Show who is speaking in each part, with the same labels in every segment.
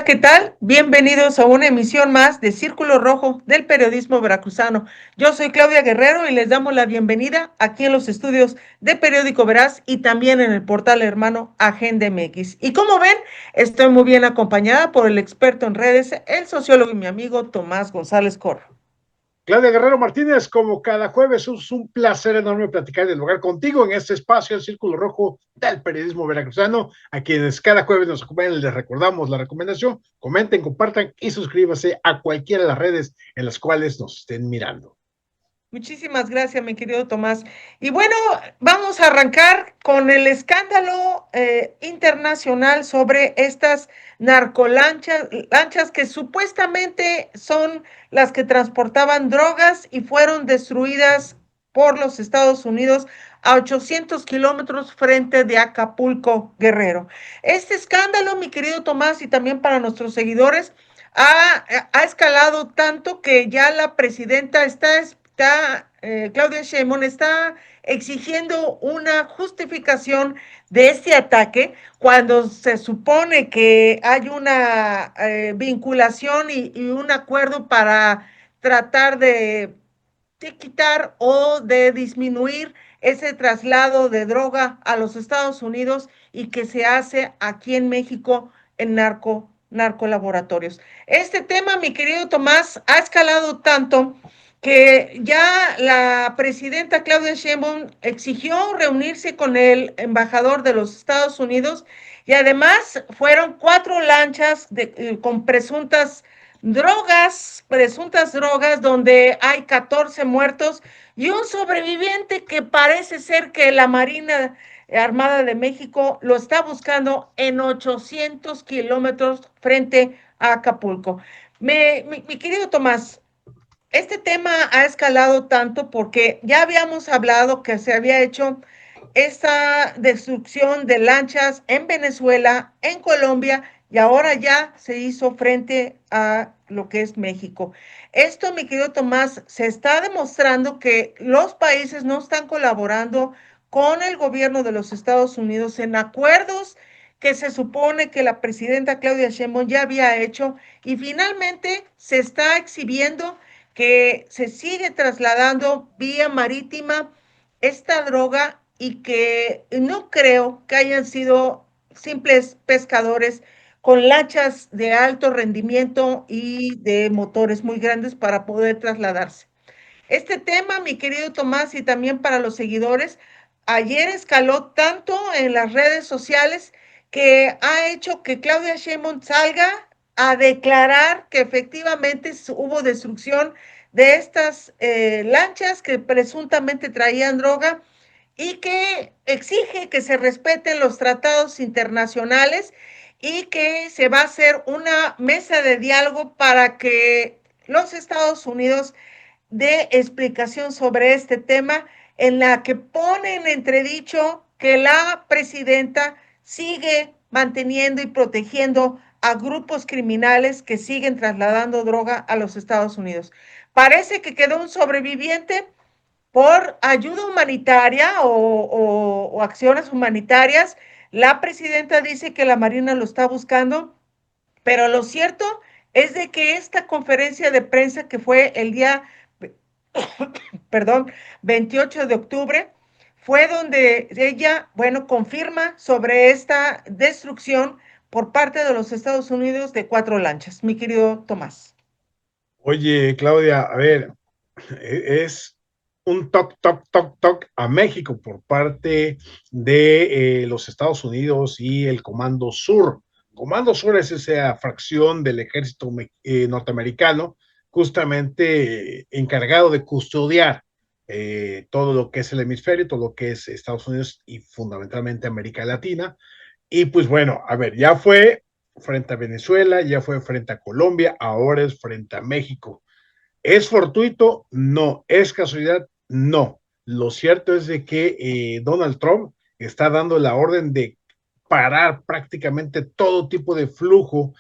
Speaker 1: ¿qué tal? Bienvenidos a una emisión más de Círculo Rojo del periodismo veracruzano. Yo soy Claudia Guerrero y les damos la bienvenida aquí en los estudios de Periódico Veraz y también en el portal hermano Agenda MX. Y como ven, estoy muy bien acompañada por el experto en redes, el sociólogo y mi amigo Tomás González Corro.
Speaker 2: Claudia Guerrero Martínez, como cada jueves, es un placer enorme platicar y dialogar contigo en este espacio, el Círculo Rojo del periodismo veracruzano, a quienes cada jueves nos acompañan. Les recordamos la recomendación: comenten, compartan y suscríbanse a cualquiera de las redes en las cuales nos estén mirando.
Speaker 1: Muchísimas gracias, mi querido Tomás. Y bueno, vamos a arrancar con el escándalo internacional sobre estas lanchas que supuestamente son las que transportaban drogas y fueron destruidas por los Estados Unidos a 800 kilómetros frente de Acapulco, Guerrero. Este escándalo, mi querido Tomás, y también para nuestros seguidores, ha escalado tanto que ya la presidenta Claudia Sheinbaum está exigiendo una justificación de este ataque cuando se supone que hay una vinculación y un acuerdo para tratar de quitar o de disminuir ese traslado de droga a los Estados Unidos y que se hace aquí en México en narcolaboratorios. Este tema, mi querido Tomás, ha escalado tanto que ya la presidenta Claudia Sheinbaum exigió reunirse con el embajador de los Estados Unidos y además fueron 4 lanchas con presuntas drogas, donde hay 14 muertos y un sobreviviente que parece ser que la Marina Armada de México lo está buscando en 800 kilómetros frente a Acapulco. Mi querido Tomás, este tema ha escalado tanto porque ya habíamos hablado que se había hecho esta destrucción de lanchas en Venezuela, en Colombia, y ahora ya se hizo frente a lo que es México. Esto, mi querido Tomás, se está demostrando que los países no están colaborando con el gobierno de los Estados Unidos en acuerdos que se supone que la presidenta Claudia Sheinbaum ya había hecho, y finalmente se está exhibiendo que se sigue trasladando vía marítima esta droga y que no creo que hayan sido simples pescadores con lanchas de alto rendimiento y de motores muy grandes para poder trasladarse. Este tema, mi querido Tomás, y también para los seguidores, ayer escaló tanto en las redes sociales que ha hecho que Claudia Sheinbaum salga a declarar que efectivamente hubo destrucción de estas lanchas que presuntamente traían droga y que exige que se respeten los tratados internacionales y que se va a hacer una mesa de diálogo para que los Estados Unidos dé explicación sobre este tema, en la que pone en entredicho que la presidenta sigue manteniendo y protegiendo a grupos criminales que siguen trasladando droga a los Estados Unidos. Parece que quedó un sobreviviente por ayuda humanitaria o acciones humanitarias. La presidenta dice que la Marina lo está buscando, pero lo cierto es de que esta conferencia de prensa que fue el día, perdón, 28 de octubre, fue donde ella, bueno, confirma sobre esta destrucción por parte de los Estados Unidos de 4 lanchas. Mi querido Tomás.
Speaker 2: Oye, Claudia, a ver, es un toc a México por parte de los Estados Unidos y el Comando Sur. Comando Sur es esa fracción del ejército norteamericano, justamente encargado de custodiar todo lo que es el hemisferio, todo lo que es Estados Unidos y fundamentalmente América Latina. Y pues bueno, a ver, ya fue frente a Venezuela, ya fue frente a Colombia, ahora es frente a México. ¿Es fortuito? No. ¿Es casualidad? No. Lo cierto es de que Donald Trump está dando la orden de parar prácticamente todo tipo de flujo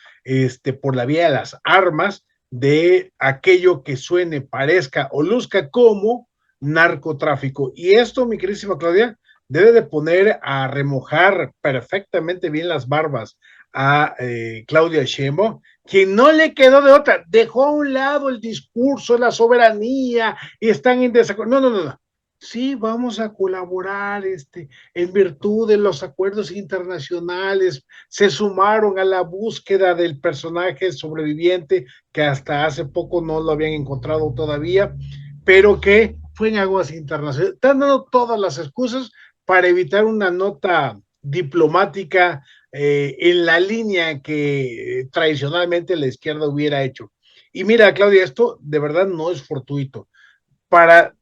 Speaker 2: por la vía de las armas de aquello que suene, parezca o luzca como narcotráfico. Y esto, mi queridísima Claudia, debe de poner a remojar perfectamente bien las barbas a Claudia Sheinbaum, quien no le quedó de otra, dejó a un lado el discurso de la soberanía y están en desacuerdo. No, no, no, no. Sí, vamos a colaborar en virtud de los acuerdos internacionales, se sumaron a la búsqueda del personaje sobreviviente que hasta hace poco no lo habían encontrado todavía, pero que fue en aguas internacionales. Están dando todas las excusas para evitar una nota diplomática en la línea que tradicionalmente la izquierda hubiera hecho. Y mira, Claudia, esto de verdad no es fortuito. Para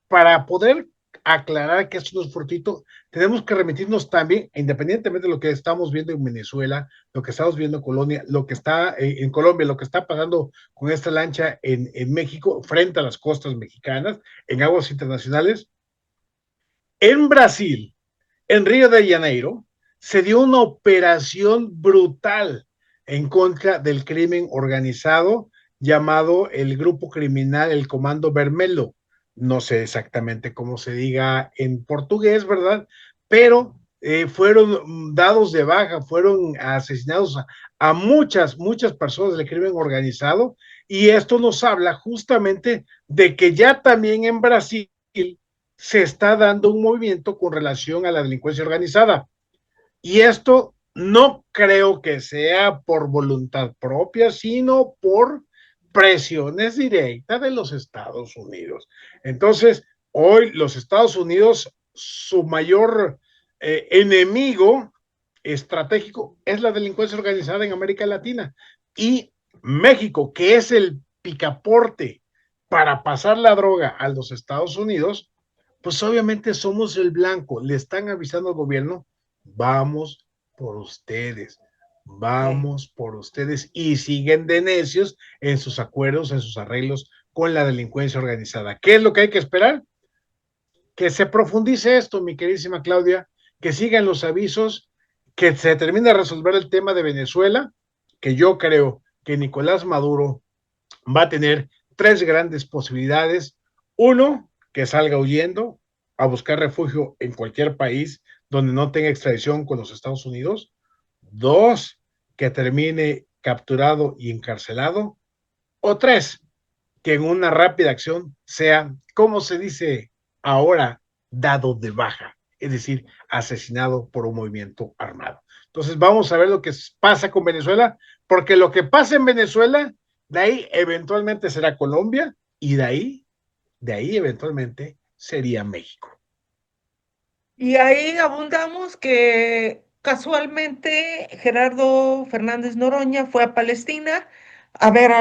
Speaker 2: para poder aclarar que esto no es fortuito, tenemos que remitirnos también, independientemente de lo que estamos viendo en Venezuela, lo que estamos viendo en Colombia, lo que está en Colombia, lo que está pasando con esta lancha en México, frente a las costas mexicanas, en aguas internacionales. En Brasil, en Río de Janeiro, se dio una operación brutal en contra del crimen organizado llamado el grupo criminal el Comando Vermelho. No sé exactamente cómo se diga en portugués, ¿verdad? Pero fueron dados de baja, fueron asesinados a muchas personas del crimen organizado, y esto nos habla justamente de que ya también en Brasil se está dando un movimiento con relación a la delincuencia organizada. Y esto no creo que sea por voluntad propia, sino por presiones directas de los Estados Unidos. Entonces, hoy los Estados Unidos, su mayor enemigo estratégico es la delincuencia organizada en América Latina. Y México, que es el picaporte para pasar la droga a los Estados Unidos, pues obviamente somos el blanco. Le están avisando al gobierno, vamos por ustedes,
Speaker 1: Sí.
Speaker 2: vamos por ustedes, y siguen de necios en sus acuerdos, en sus arreglos con la delincuencia organizada. ¿Qué es lo que hay que esperar? Que se profundice esto, mi queridísima Claudia, que sigan los avisos, que se termine de resolver el tema de Venezuela, que yo creo que Nicolás Maduro va a tener tres grandes posibilidades. Uno, que salga huyendo a buscar refugio en cualquier país donde no tenga extradición con los Estados Unidos. Dos, que termine capturado y encarcelado. O tres, que en una rápida acción sea, como se dice ahora, dado de baja, es decir, asesinado por un movimiento armado. Entonces vamos a ver lo que pasa con Venezuela, porque lo que pasa en Venezuela, de ahí eventualmente será Colombia, y de ahí eventualmente sería México.
Speaker 1: Y ahí abundamos que casualmente Gerardo Fernández Noroña fue a Palestina a ver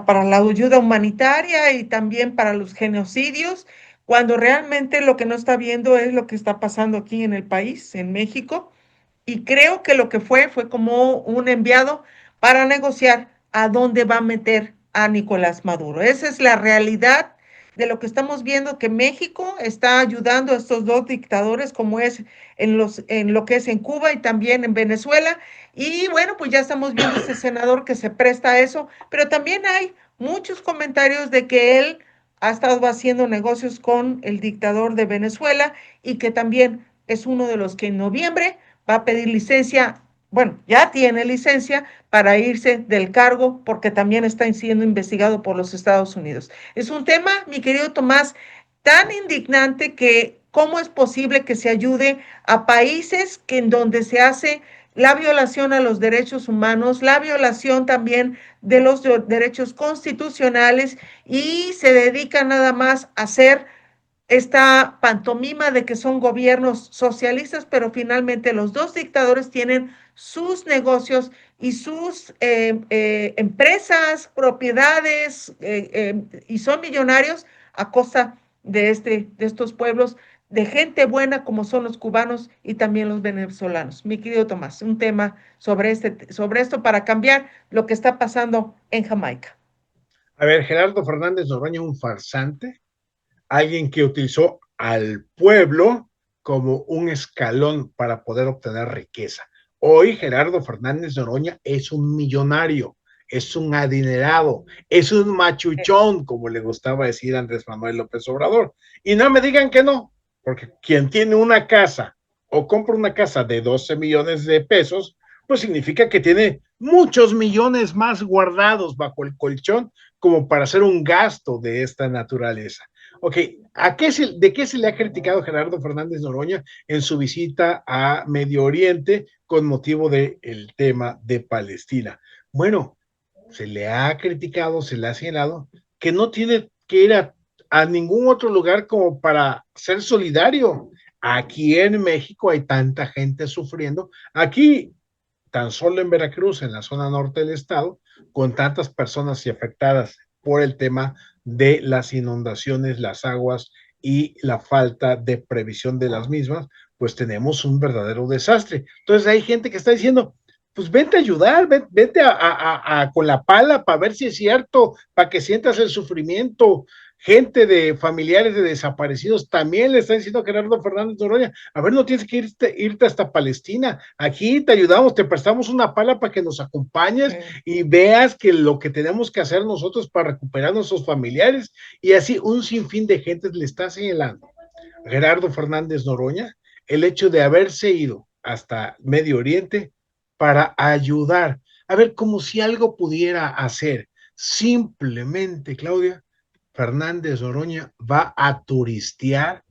Speaker 1: para la ayuda humanitaria y también para los genocidios, cuando realmente lo que no está viendo es lo que está pasando aquí en el país, en México. Y creo que lo que fue como un enviado para negociar a dónde va a meter a Nicolás Maduro. Esa es la realidad de lo que estamos viendo, que México está ayudando a estos dos dictadores, como es en lo que es en Cuba y también en Venezuela. Y bueno, pues ya estamos viendo este senador que se presta a eso, pero también hay muchos comentarios de que él ha estado haciendo negocios con el dictador de Venezuela y que también es uno de los que en noviembre va a pedir licencia, bueno, ya tiene licencia para irse del cargo porque también está siendo investigado por los Estados Unidos. Es un tema, mi querido Tomás, tan indignante que cómo es posible que se ayude a países que en donde se hace la violación a los derechos humanos, la violación también de los derechos constitucionales, y se dedica nada más a hacer esta pantomima de que son gobiernos socialistas, pero finalmente los dos dictadores tienen sus negocios y sus empresas, propiedades, y son millonarios a costa de estos pueblos, de gente buena como son los cubanos y también los venezolanos. Mi querido Tomás, un tema sobre esto para cambiar lo que está pasando en Jamaica.
Speaker 2: A ver, Gerardo Fernández Noroña, un farsante, alguien que utilizó al pueblo como un escalón para poder obtener riqueza. Hoy Gerardo Fernández Noroña es un millonario, es un adinerado, es un machuchón, como le gustaba decir a Andrés Manuel López Obrador. Y no me digan que no, porque quien tiene una casa o compra una casa de 12 millones de pesos, pues significa que tiene muchos millones más guardados bajo el colchón como para hacer un gasto de esta naturaleza. Ok, ¿de qué se le ha criticado Gerardo Fernández Noroña en su visita a Medio Oriente con motivo del tema de Palestina? Bueno, se le ha criticado, se le ha señalado que no tiene que ir a ningún otro lugar como para ser solidario. Aquí en México hay tanta gente sufriendo. Aquí, tan solo en Veracruz, en la zona norte del estado, con tantas personas afectadas por el tema de las inundaciones, las aguas y la falta de previsión de las mismas, pues tenemos un verdadero desastre. Entonces hay gente que está diciendo, pues vente a ayudar, vente con la pala para ver si es cierto, para que sientas el sufrimiento. Gente de familiares de desaparecidos también le está diciendo a Gerardo Fernández Noroña, a ver, no tienes que irte hasta Palestina, aquí te ayudamos, te prestamos una pala para que nos acompañes y veas que lo que tenemos que hacer nosotros para recuperar a nuestros familiares, y así un sinfín de gente le está señalando a Gerardo Fernández Noroña el hecho de haberse ido hasta Medio Oriente para ayudar, a ver, como si algo pudiera hacer. Simplemente, Claudia, Fernández Noroña va a turistear,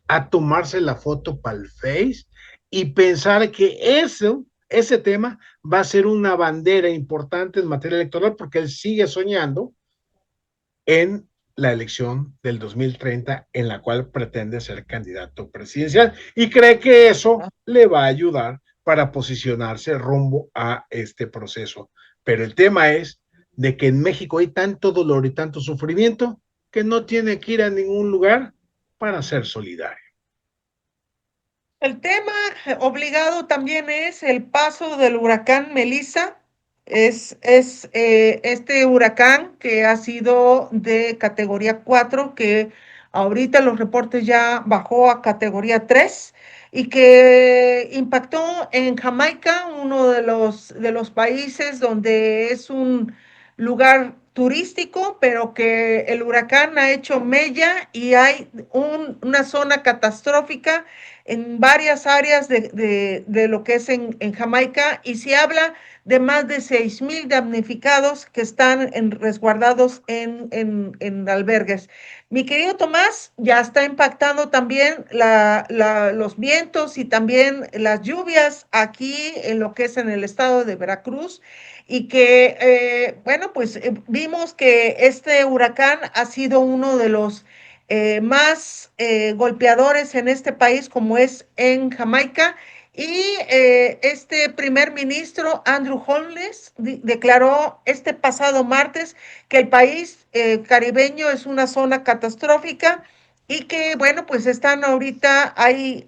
Speaker 2: a tomarse la foto para el Face y pensar que ese tema va a ser una bandera importante en materia electoral, porque él sigue soñando en la elección del 2030 en la cual pretende ser candidato presidencial y cree que eso le va a ayudar para posicionarse rumbo a este proceso. Pero el tema es de que en México hay tanto dolor y tanto sufrimiento que no tiene que ir a ningún lugar para ser solidario.
Speaker 1: El tema obligado también es el paso del huracán Melissa. Es este huracán que ha sido de categoría 4, que ahorita los reportes ya bajó a categoría 3 y que impactó en Jamaica, uno de los países donde es un lugar turístico, pero que el huracán ha hecho mella y hay una zona catastrófica en varias áreas de lo que es en Jamaica, y se habla de más de 6,000 damnificados que están resguardados en albergues. Mi querido Tomás, ya está impactando también los vientos y también las lluvias aquí en lo que es en el estado de Veracruz, y que, bueno, pues vimos que este huracán ha sido uno de los más golpeadores en este país, como es en Jamaica. Y este primer ministro, Andrew Holness, declaró este pasado martes que el país caribeño es una zona catastrófica y que, bueno, pues están ahorita, hay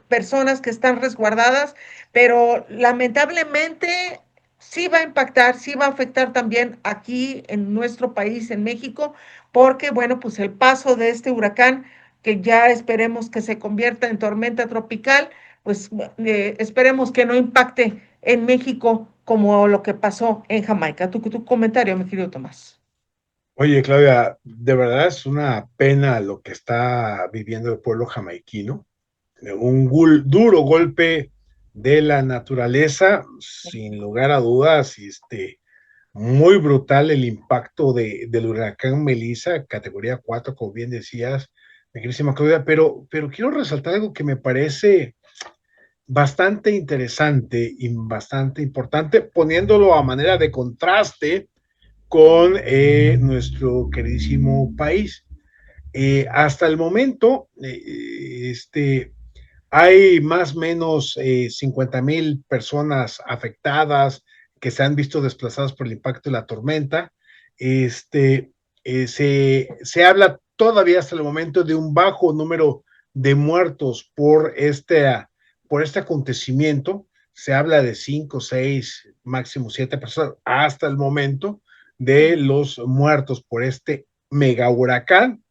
Speaker 1: personas que están resguardadas, pero lamentablemente sí va a impactar, sí va a afectar también aquí en nuestro país, en México, porque, bueno, pues el paso de este huracán, que ya esperemos que se convierta en tormenta tropical, pues esperemos que no impacte en México como lo que pasó en Jamaica. Tu comentario, mi querido Tomás.
Speaker 2: Oye, Claudia, de verdad es una pena lo que está viviendo el pueblo jamaiquino. Un duro golpe de la naturaleza, sin lugar a dudas, muy brutal el impacto del huracán Melissa, categoría 4, como bien decías, mi querísima Claudia, pero quiero resaltar algo que me parece bastante interesante y bastante importante, poniéndolo a manera de contraste con nuestro queridísimo país. Hasta el momento, hay más o menos 50,000 personas afectadas que se han visto desplazadas por el impacto de la tormenta. Se habla todavía hasta el momento de un bajo número de muertos por este acontecimiento. Se habla de 5, 6, máximo 7 personas hasta el momento de los muertos por este mega huracán.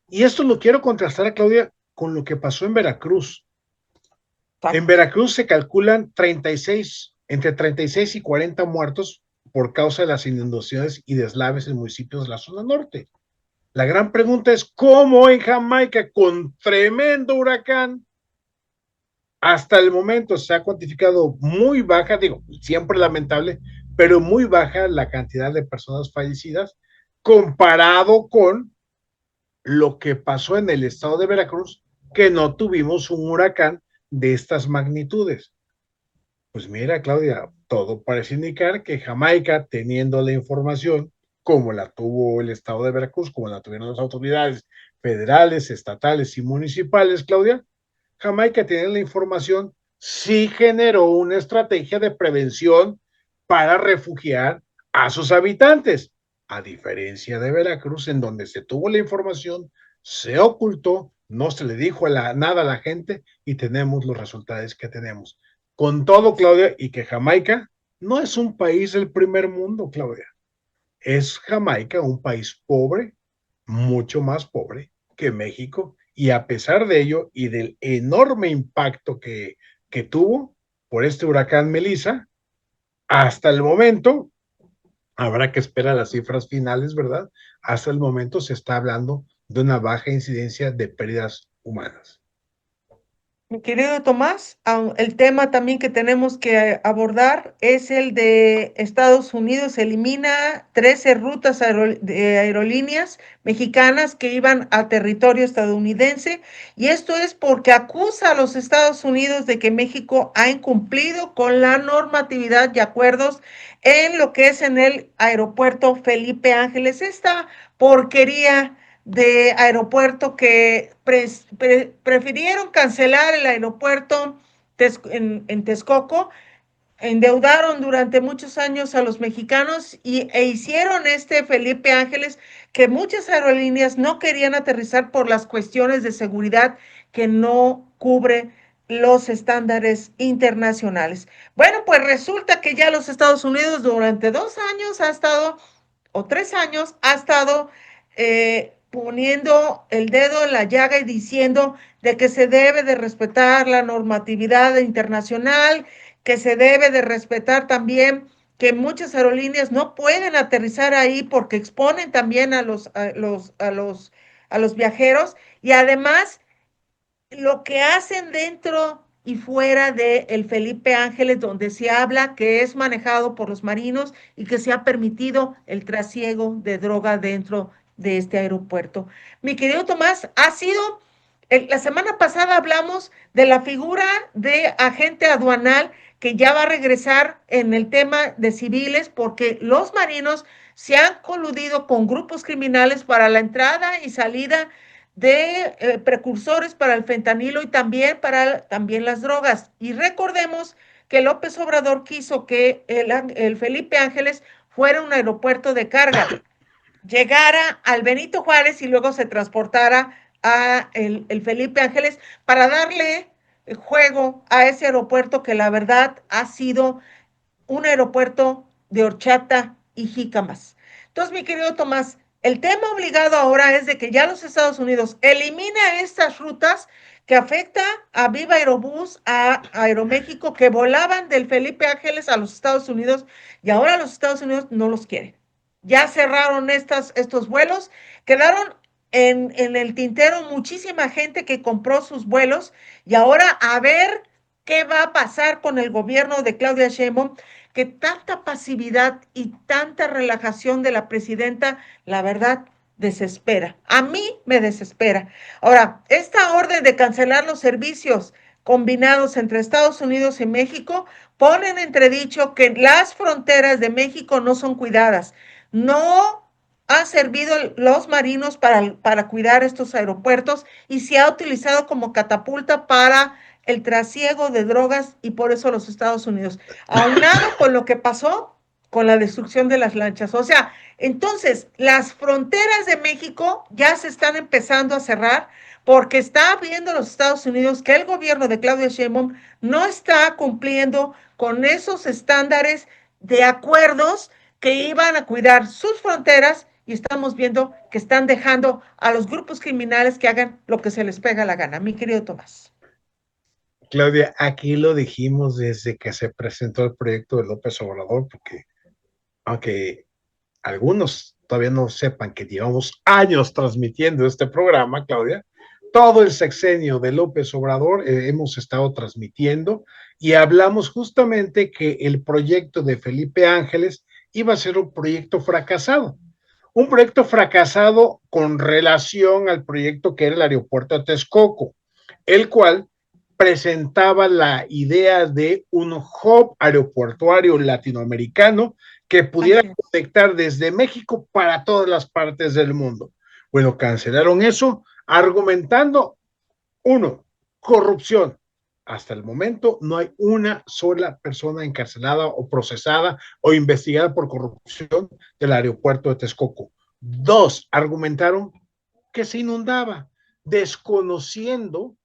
Speaker 2: Y esto lo quiero contrastar, Claudia, con lo que pasó en Veracruz. En
Speaker 1: Exacto.
Speaker 2: Veracruz se calculan entre 36 y 40 muertos por causa de las inundaciones y deslaves en municipios de la zona norte. La gran pregunta es, ¿cómo en Jamaica, con tremendo huracán, Hasta el momento se ha cuantificado muy baja, digo, siempre lamentable, pero muy baja la cantidad de personas fallecidas comparado con lo que pasó en el estado de Veracruz, que no tuvimos un huracán de estas magnitudes. Pues mira, Claudia, todo parece indicar que Jamaica, teniendo la información, como la tuvo el estado de Veracruz, como la tuvieron las autoridades federales, estatales y municipales, Claudia, Jamaica tiene la información, sí generó una estrategia de prevención para refugiar a sus habitantes, a diferencia de Veracruz, en donde se tuvo la información, se ocultó, no se le dijo nada a la gente y tenemos los resultados que tenemos. Con todo, Claudia, y que Jamaica no es un país del primer mundo, Claudia. Es Jamaica un país pobre, mucho más pobre que México, y a pesar de ello y del enorme impacto que tuvo por este huracán Melissa, hasta el momento, habrá que esperar las cifras finales, ¿verdad? Hasta el momento se está hablando de una baja incidencia de pérdidas humanas.
Speaker 1: Mi querido Tomás, el tema también que tenemos que abordar es el de Estados Unidos. Elimina 13 rutas de aerolíneas mexicanas que iban a territorio estadounidense, y esto es porque acusa a los Estados Unidos de que México ha incumplido con la normatividad y acuerdos en lo que es en el aeropuerto Felipe Ángeles. Esta porquería de aeropuerto que prefirieron cancelar el aeropuerto en Texcoco, endeudaron durante muchos años a los mexicanos e hicieron este Felipe Ángeles, que muchas aerolíneas no querían aterrizar por las cuestiones de seguridad que no cubre los estándares internacionales. Bueno, pues resulta que ya los Estados Unidos durante 2 años ha estado, o 3 años, ha estado poniendo el dedo en la llaga y diciendo de que se debe de respetar la normatividad internacional, que se debe de respetar también que muchas aerolíneas no pueden aterrizar ahí porque exponen también a los viajeros, y además lo que hacen dentro y fuera de el Felipe Ángeles, donde se habla que es manejado por los marinos y que se ha permitido el trasiego de droga dentro de este aeropuerto. Mi querido Tomás, la semana pasada hablamos de la figura de agente aduanal que ya va a regresar en el tema de civiles, porque los marinos se han coludido con grupos criminales para la entrada y salida de precursores para el fentanilo y también para también las drogas. Y recordemos que López Obrador quiso que el Felipe Ángeles fuera un aeropuerto de carga, llegara al Benito Juárez y luego se transportara a el Felipe Ángeles para darle juego a ese aeropuerto que la verdad ha sido un aeropuerto de horchata y jícamas. Entonces, mi querido Tomás, el tema obligado ahora es de que ya los Estados Unidos elimina estas rutas que afecta a Viva Aerobús, a Aeroméxico, que volaban del Felipe Ángeles a los Estados Unidos, y ahora los Estados Unidos no los quieren. Ya cerraron estos vuelos, quedaron en el tintero muchísima gente que compró sus vuelos, y ahora a ver qué va a pasar con el gobierno de Claudia Sheinbaum, que tanta pasividad y tanta relajación de la presidenta, la verdad, desespera. A mí me desespera. Ahora, esta orden de cancelar los servicios combinados entre Estados Unidos y México pone en entredicho que las fronteras de México no son cuidadas. No han servido los marinos para cuidar estos aeropuertos, y se ha utilizado como catapulta para el trasiego de drogas, y por eso los Estados Unidos, aunado con lo que pasó con la destrucción de las lanchas. O sea, entonces las fronteras de México ya se están empezando a cerrar porque está viendo los Estados Unidos que el gobierno de Claudia Sheinbaum no está cumpliendo con esos estándares de acuerdos que iban a cuidar sus fronteras, y estamos viendo que están dejando a los grupos criminales que hagan lo que se les pega la gana. Mi querido Tomás.
Speaker 2: Claudia, aquí lo dijimos desde que se presentó el proyecto de López Obrador, porque aunque algunos todavía no sepan que llevamos años transmitiendo este programa, Claudia, todo el sexenio de López Obrador hemos estado transmitiendo y hablamos justamente que el proyecto de Felipe Ángeles iba a ser un proyecto fracasado con relación al proyecto que era el aeropuerto de Texcoco, el cual presentaba la idea de un hub aeroportuario latinoamericano que pudiera conectar desde México para todas las partes del mundo. Bueno, cancelaron eso argumentando, uno, corrupción. Hasta el momento no hay una sola persona encarcelada o procesada o investigada por corrupción del aeropuerto de Texcoco. Dos, argumentaron que se inundaba, desconociendo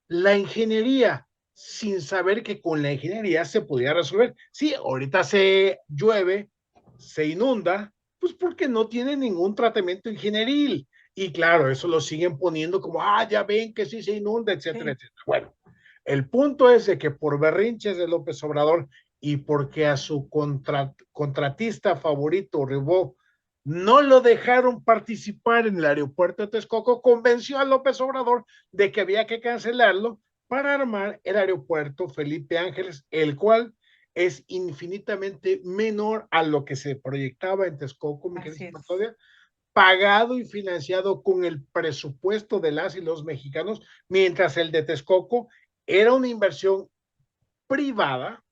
Speaker 2: la ingeniería, sin saber que con la ingeniería se podía resolver. Sí, ahorita se llueve, se inunda, pues porque no tiene ningún tratamiento ingenieril. Y claro, eso lo siguen poniendo como, ya ven que sí se inunda, etcétera, etcétera. Bueno, el punto es de que por berrinches de López Obrador y porque a su contratista favorito, Ribó, no lo dejaron participar en el aeropuerto de Texcoco, convenció a López Obrador de que había que cancelarlo para armar el aeropuerto Felipe Ángeles, el cual es infinitamente menor a lo que se proyectaba en Texcoco, mi querida Claudia, pagado y financiado con el presupuesto de las y los mexicanos, mientras el de Texcoco era una inversión privada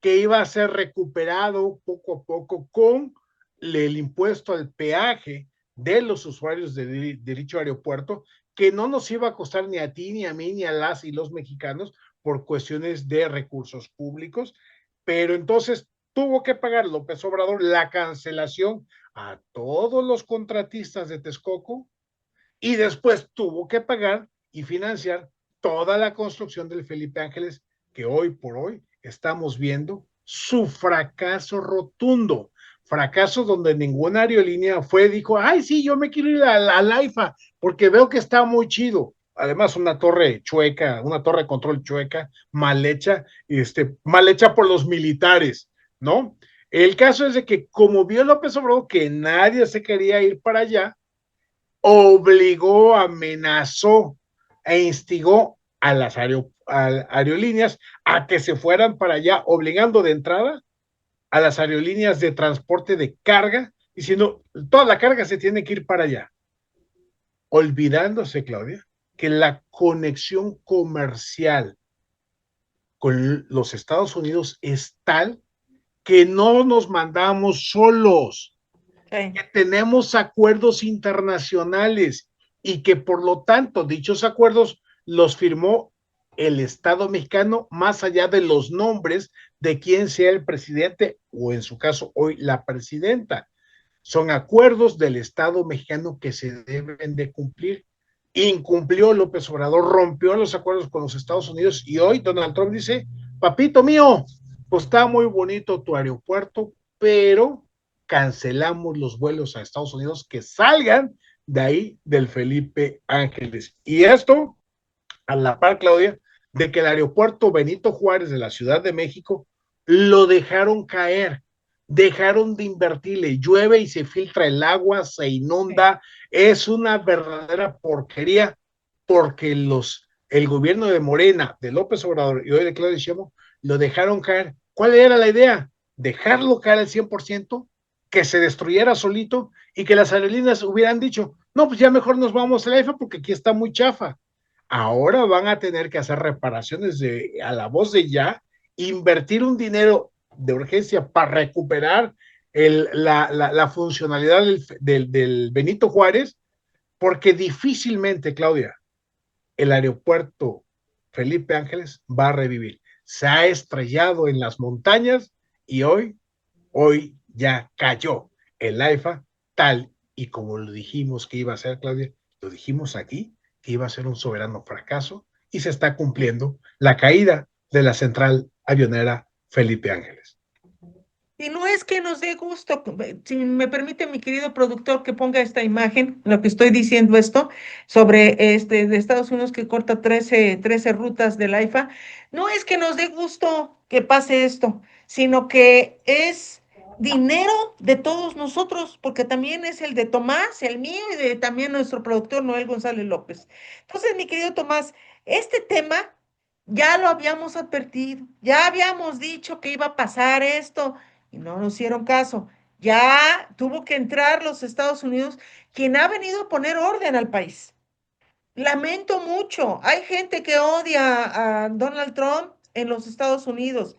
Speaker 2: que iba a ser recuperado poco a poco con el impuesto al peaje de los usuarios de dicho aeropuerto, que no nos iba a costar ni a ti, ni a mí, ni a las y los mexicanos por cuestiones de recursos públicos, pero entonces tuvo que pagar López Obrador la cancelación a todos los contratistas de Texcoco y después tuvo que pagar y financiar toda la construcción del Felipe Ángeles, que hoy por hoy estamos viendo su fracaso rotundo. Fracaso donde ninguna aerolínea dijo, ay, sí, yo me quiero ir a la AIFA porque veo que está muy chido. Además, una torre chueca, una torre de control chueca, mal hecha, mal hecha por los militares, ¿no? El caso es de que, como vio López Obrador que nadie se quería ir para allá, obligó, amenazó e instigó a las aerolíneas a que se fueran para allá, obligando de entrada a las aerolíneas de transporte de carga, diciendo, toda la carga se tiene que ir para allá. Olvidándose, Claudia, que la conexión comercial con los Estados Unidos es tal que no nos mandamos solos, que tenemos acuerdos internacionales y que por lo tanto dichos acuerdos los firmó el Estado mexicano más allá de los nombres de quién sea el presidente o en su caso hoy la presidenta. Son acuerdos del Estado mexicano que se deben de cumplir. Incumplió López Obrador, rompió los acuerdos con los Estados Unidos y hoy Donald Trump dice, papito mío, pues está muy bonito tu aeropuerto, pero cancelamos los vuelos a Estados Unidos que salgan de ahí del Felipe Ángeles. Y esto, a la par, Claudia, de que el aeropuerto Benito Juárez de la Ciudad de México lo dejaron caer, dejaron de invertirle, llueve y se filtra el agua, se inunda, es una verdadera porquería porque el gobierno de Morena, de López Obrador y hoy de Claudia Sheinbaum, lo dejaron caer. ¿Cuál era la idea? Dejarlo caer al 100%, que se destruyera solito y que las aerolíneas hubieran dicho, no, pues ya mejor nos vamos a la EFA porque aquí está muy chafa. Ahora van a tener que hacer reparaciones a la voz de ya, invertir un dinero de urgencia para recuperar la funcionalidad del Benito Juárez, porque difícilmente, Claudia, el aeropuerto Felipe Ángeles va a revivir. Se ha estrellado en las montañas y hoy ya cayó el AIFA tal y como lo dijimos que iba a ser, Claudia, lo dijimos aquí, que iba a ser un soberano fracaso y se está cumpliendo la caída de la central avionera Felipe Ángeles.
Speaker 1: Y no es que nos dé gusto, si me permite mi querido productor que ponga esta imagen, lo que estoy diciendo esto, sobre de Estados Unidos que corta 13 rutas del AIFA, no es que nos dé gusto que pase esto, sino que es dinero de todos nosotros, porque también es el de Tomás, el mío y de también nuestro productor Noel González López. Entonces, mi querido Tomás, este tema ya lo habíamos advertido, ya habíamos dicho que iba a pasar esto y no nos hicieron caso. Ya tuvo que entrar los Estados Unidos, quien ha venido a poner orden al país. Lamento mucho, hay gente que odia a Donald Trump en los Estados Unidos,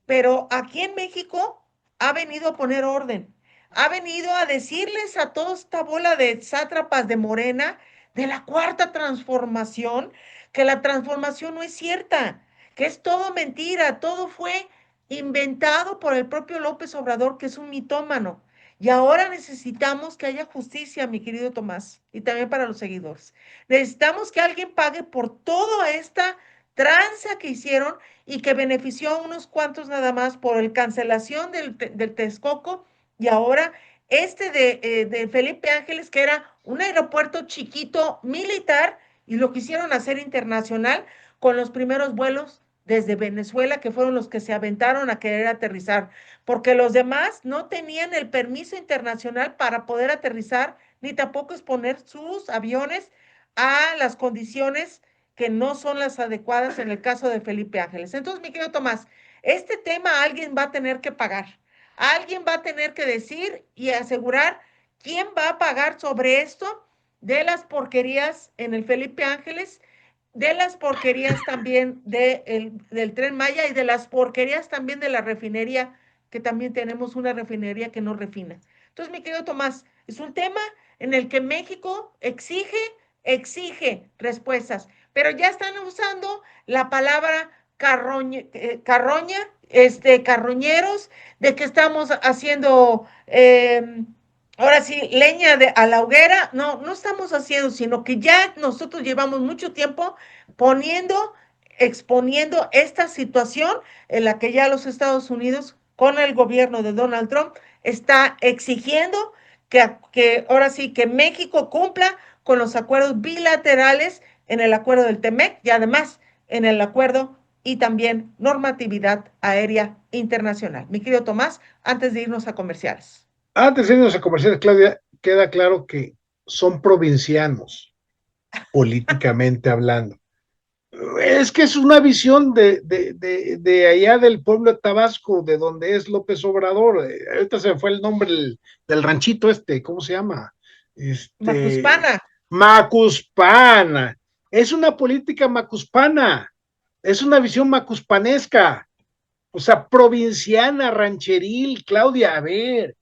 Speaker 1: pero aquí en México ha venido a poner orden, ha venido a decirles a toda esta bola de sátrapas de Morena de la cuarta transformación que la transformación no es cierta, que es todo mentira, todo fue inventado por el propio López Obrador, que es un mitómano. Y ahora necesitamos que haya justicia, mi querido Tomás, y también para los seguidores. Necesitamos que alguien pague por toda esta tranza que hicieron y que benefició a unos cuantos nada más por el cancelación del Texcoco y ahora de Felipe Ángeles, que era un aeropuerto chiquito militar y lo quisieron hacer internacional con los primeros vuelos desde Venezuela, que fueron los que se aventaron a querer aterrizar, porque los demás no tenían el permiso internacional para poder aterrizar, ni tampoco exponer sus aviones a las condiciones que no son las adecuadas en el caso de Felipe Ángeles. Entonces, mi querido Tomás, este tema alguien va a tener que pagar, alguien va a tener que decir y asegurar quién va a pagar sobre esto de las porquerías en el Felipe Ángeles, de las porquerías también del Tren Maya y de las porquerías también de la refinería, que también tenemos una refinería que no refina. Entonces, mi querido Tomás, es un tema en el que México exige respuestas, pero ya están usando la palabra carroña, carroñeros, de que estamos haciendo, ahora sí, leña a la hoguera. No, no estamos haciendo, sino que ya nosotros llevamos mucho tiempo poniendo, exponiendo esta situación en la que ya los Estados Unidos, con el gobierno de Donald Trump, está exigiendo que ahora sí, que México cumpla con los acuerdos bilaterales en el acuerdo del TEMEC y además en el acuerdo y también normatividad aérea internacional. Mi querido Tomás, antes de irnos a comerciales.
Speaker 2: Antes de irnos a comerciales, Claudia, queda claro que son provincianos, políticamente hablando. Es que es una visión de allá del pueblo de Tabasco, de donde es López Obrador. Ahorita se me fue el nombre del ranchito ¿cómo se llama?
Speaker 1: Macuspana.
Speaker 2: Macuspana. Es una política macuspana, es una visión macuspanesca, o sea, provinciana, rancheril, Claudia, a ver,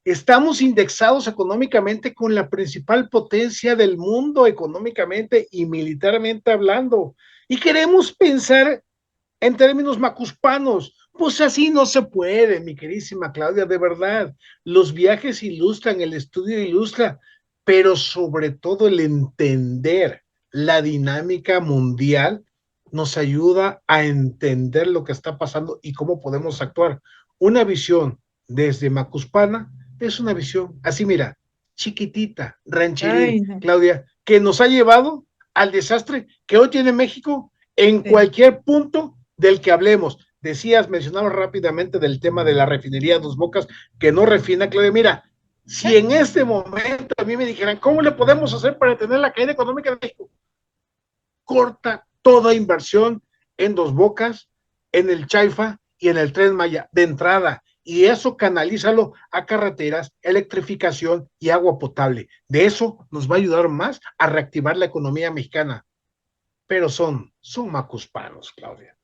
Speaker 2: estamos indexados económicamente con la principal potencia del mundo, económicamente y militarmente hablando. Y queremos pensar en términos macuspanos. Pues así no se puede, mi queridísima Claudia, de verdad. Los viajes ilustran, el estudio ilustra, pero sobre todo el entender la dinámica mundial nos ayuda a entender lo que está pasando y cómo podemos actuar. Una visión desde Macuspana es una visión así, mira, chiquitita, rancheril,
Speaker 1: Ay, no.
Speaker 2: Claudia, que nos ha llevado al desastre que hoy tiene México en
Speaker 1: Sí.
Speaker 2: cualquier punto del que hablemos. Decías, mencionamos rápidamente del tema de la refinería Dos Bocas, que no refina, Claudia, mira, si en este momento a mí me dijeran, ¿cómo le podemos hacer para tener la caída económica de México? Corta toda inversión en Dos Bocas, en el Chaifa y en el Tren Maya de entrada, y eso canalízalo a carreteras, electrificación y agua potable. De eso nos va a ayudar más a reactivar la economía mexicana. Pero son macuspanos, Claudia.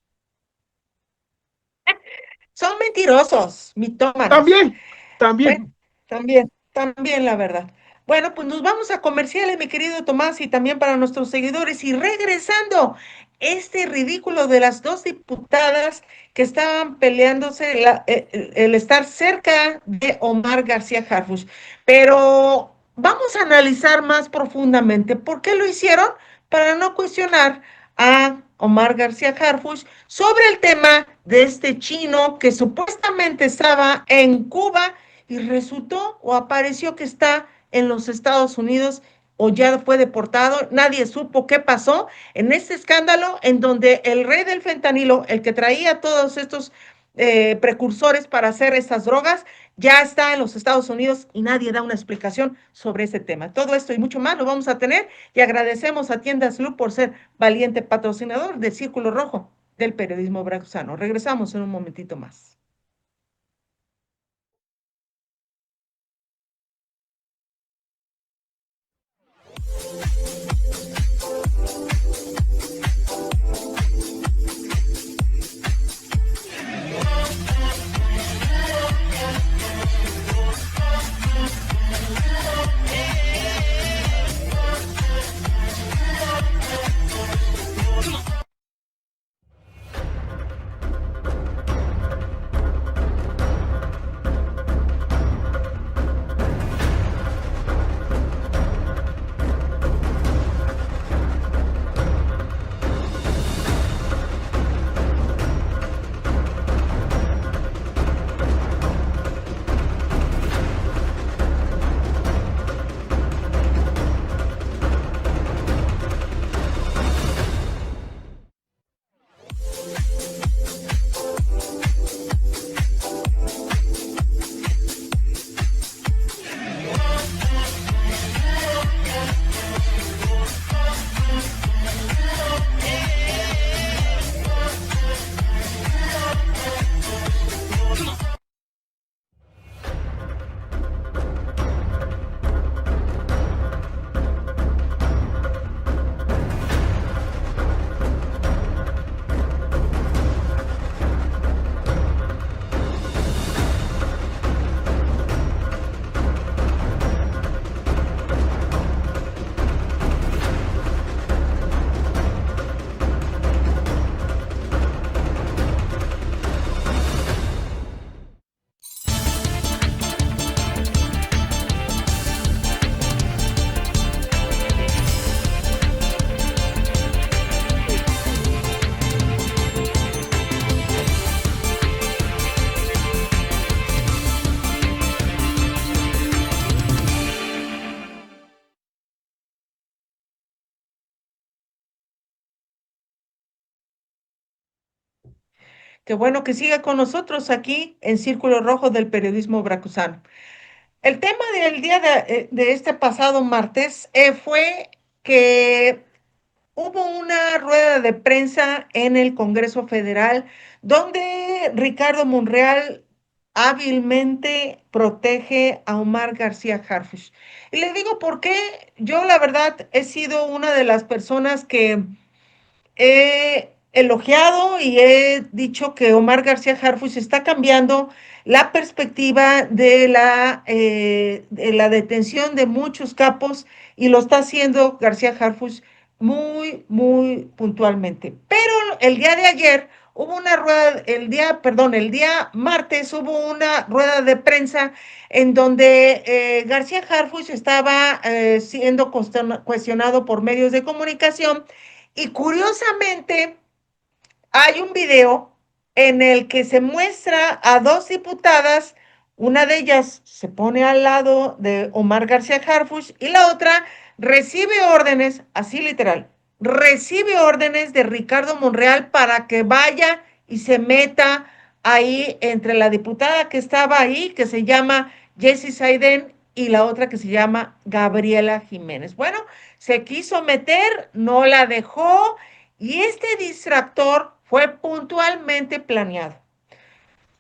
Speaker 1: Son mentirosos, mitómanos.
Speaker 2: También,
Speaker 1: Bueno,
Speaker 2: también.
Speaker 1: también la verdad. Bueno, pues nos vamos a comerciales, mi querido Tomás, y también para nuestros seguidores. Y regresando, este ridículo de las dos diputadas que estaban peleándose el estar cerca de Omar García Harfuch. Pero vamos a analizar más profundamente por qué lo hicieron para no cuestionar a Omar García Harfuch sobre el tema de este chino que supuestamente estaba en Cuba y resultó o apareció que está en los Estados Unidos o ya fue deportado. Nadie supo qué pasó en este escándalo en donde el rey del fentanilo, el que traía todos estos precursores para hacer estas drogas, ya está en los Estados Unidos y nadie da una explicación sobre ese tema. Todo esto y mucho más lo vamos a tener y agradecemos a Tiendas Lu por ser valiente patrocinador del Círculo Rojo del periodismo veracruzano. Regresamos en un momentito más. Qué bueno que siga con nosotros aquí en Círculo Rojo del periodismo veracruzano. El tema del día de este pasado martes fue que hubo una rueda de prensa en el Congreso Federal donde Ricardo Monreal hábilmente protege a Omar García Harfuch. Y le digo por qué. Yo la verdad he sido una de las personas que he elogiado y he dicho que Omar García Harfuch está cambiando la perspectiva de la detención de muchos capos y lo está haciendo García Harfuch muy, muy puntualmente. Pero el día de ayer hubo una rueda, el día martes hubo una rueda de prensa en donde García Harfuch estaba siendo cuestionado por medios de comunicación y curiosamente, hay un video en el que se muestra a dos diputadas, una de ellas se pone al lado de Omar García Harfuch y la otra recibe órdenes, así literal, recibe órdenes de Ricardo Monreal para que vaya y se meta ahí entre la diputada que estaba ahí, que se llama Jessie Saiden, y la otra que se llama Gabriela Jiménez. Bueno, se quiso meter, no la dejó y este distractor fue puntualmente planeado.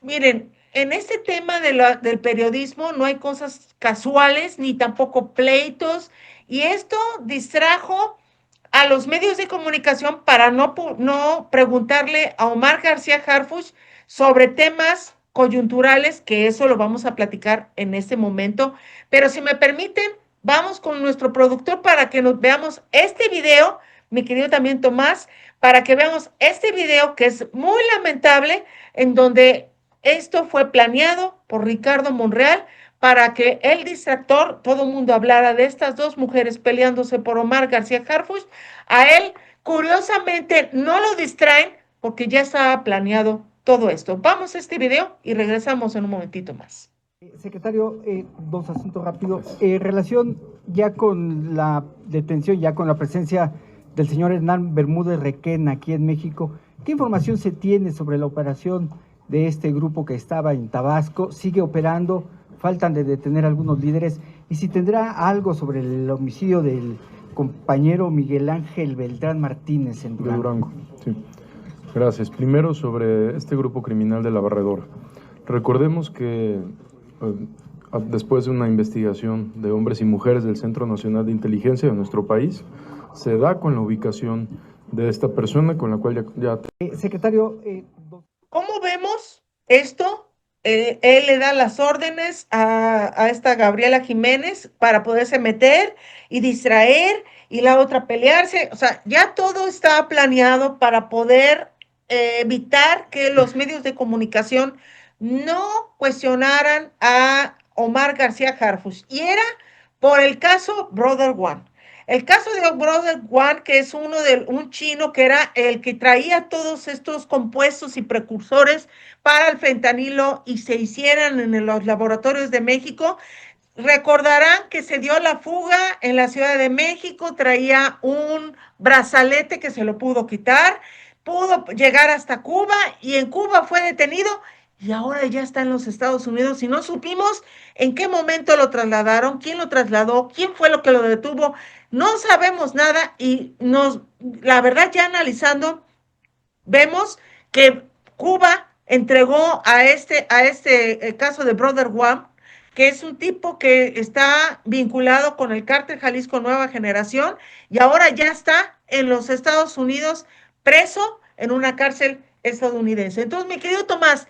Speaker 1: Miren, en este tema del periodismo no hay cosas casuales ni tampoco pleitos y esto distrajo a los medios de comunicación para no preguntarle a Omar García Harfuch sobre temas coyunturales, que eso lo vamos a platicar en este momento. Pero si me permiten, vamos con nuestro productor para que nos veamos este video, mi querido también Tomás, para que veamos este video que es muy lamentable, en donde esto fue planeado por Ricardo Monreal para que el distractor, todo el mundo hablara de estas dos mujeres peleándose por Omar García Harfuch. A él, curiosamente, no lo distraen porque ya estaba planeado todo esto. Vamos a este video y regresamos en un momentito más.
Speaker 3: Secretario, dos asuntos rápidos. Relación ya con la detención, ya con la presencia del señor Hernán Bermúdez Requena aquí en México, ¿qué información se tiene sobre la operación de este grupo que estaba en Tabasco, sigue operando, faltan de detener algunos líderes, y si tendrá algo sobre el homicidio del compañero Miguel Ángel Beltrán Martínez en Durango.
Speaker 4: De Durango, sí. Gracias. Primero, sobre este grupo criminal de La Barredora. Recordemos que después de una investigación de hombres y mujeres del Centro Nacional de Inteligencia de nuestro país, se da con la ubicación de esta persona con la cual ya...
Speaker 3: Secretario...
Speaker 1: ¿Cómo vemos esto? Él le da las órdenes a esta Gabriela Jiménez para poderse meter y distraer y la otra pelearse. O sea, ya todo está planeado para poder evitar que los medios de comunicación no cuestionaran a Omar García Harfuch. Y era por el caso Brother One. El caso de Brother One, que es un chino que era el que traía todos estos compuestos y precursores para el fentanilo y se hicieran en los laboratorios de México. Recordarán que se dio la fuga en la Ciudad de México, traía un brazalete que se lo pudo quitar, pudo llegar hasta Cuba y en Cuba fue detenido y ahora ya está en los Estados Unidos y no supimos en qué momento lo trasladaron, quién lo trasladó, quién fue lo que lo detuvo, no sabemos nada y la verdad ya analizando, vemos que Cuba entregó a este caso de Brother One, que es un tipo que está vinculado con el cártel Jalisco Nueva Generación y ahora ya está en los Estados Unidos preso en una cárcel estadounidense. Entonces, mi querido Tomás,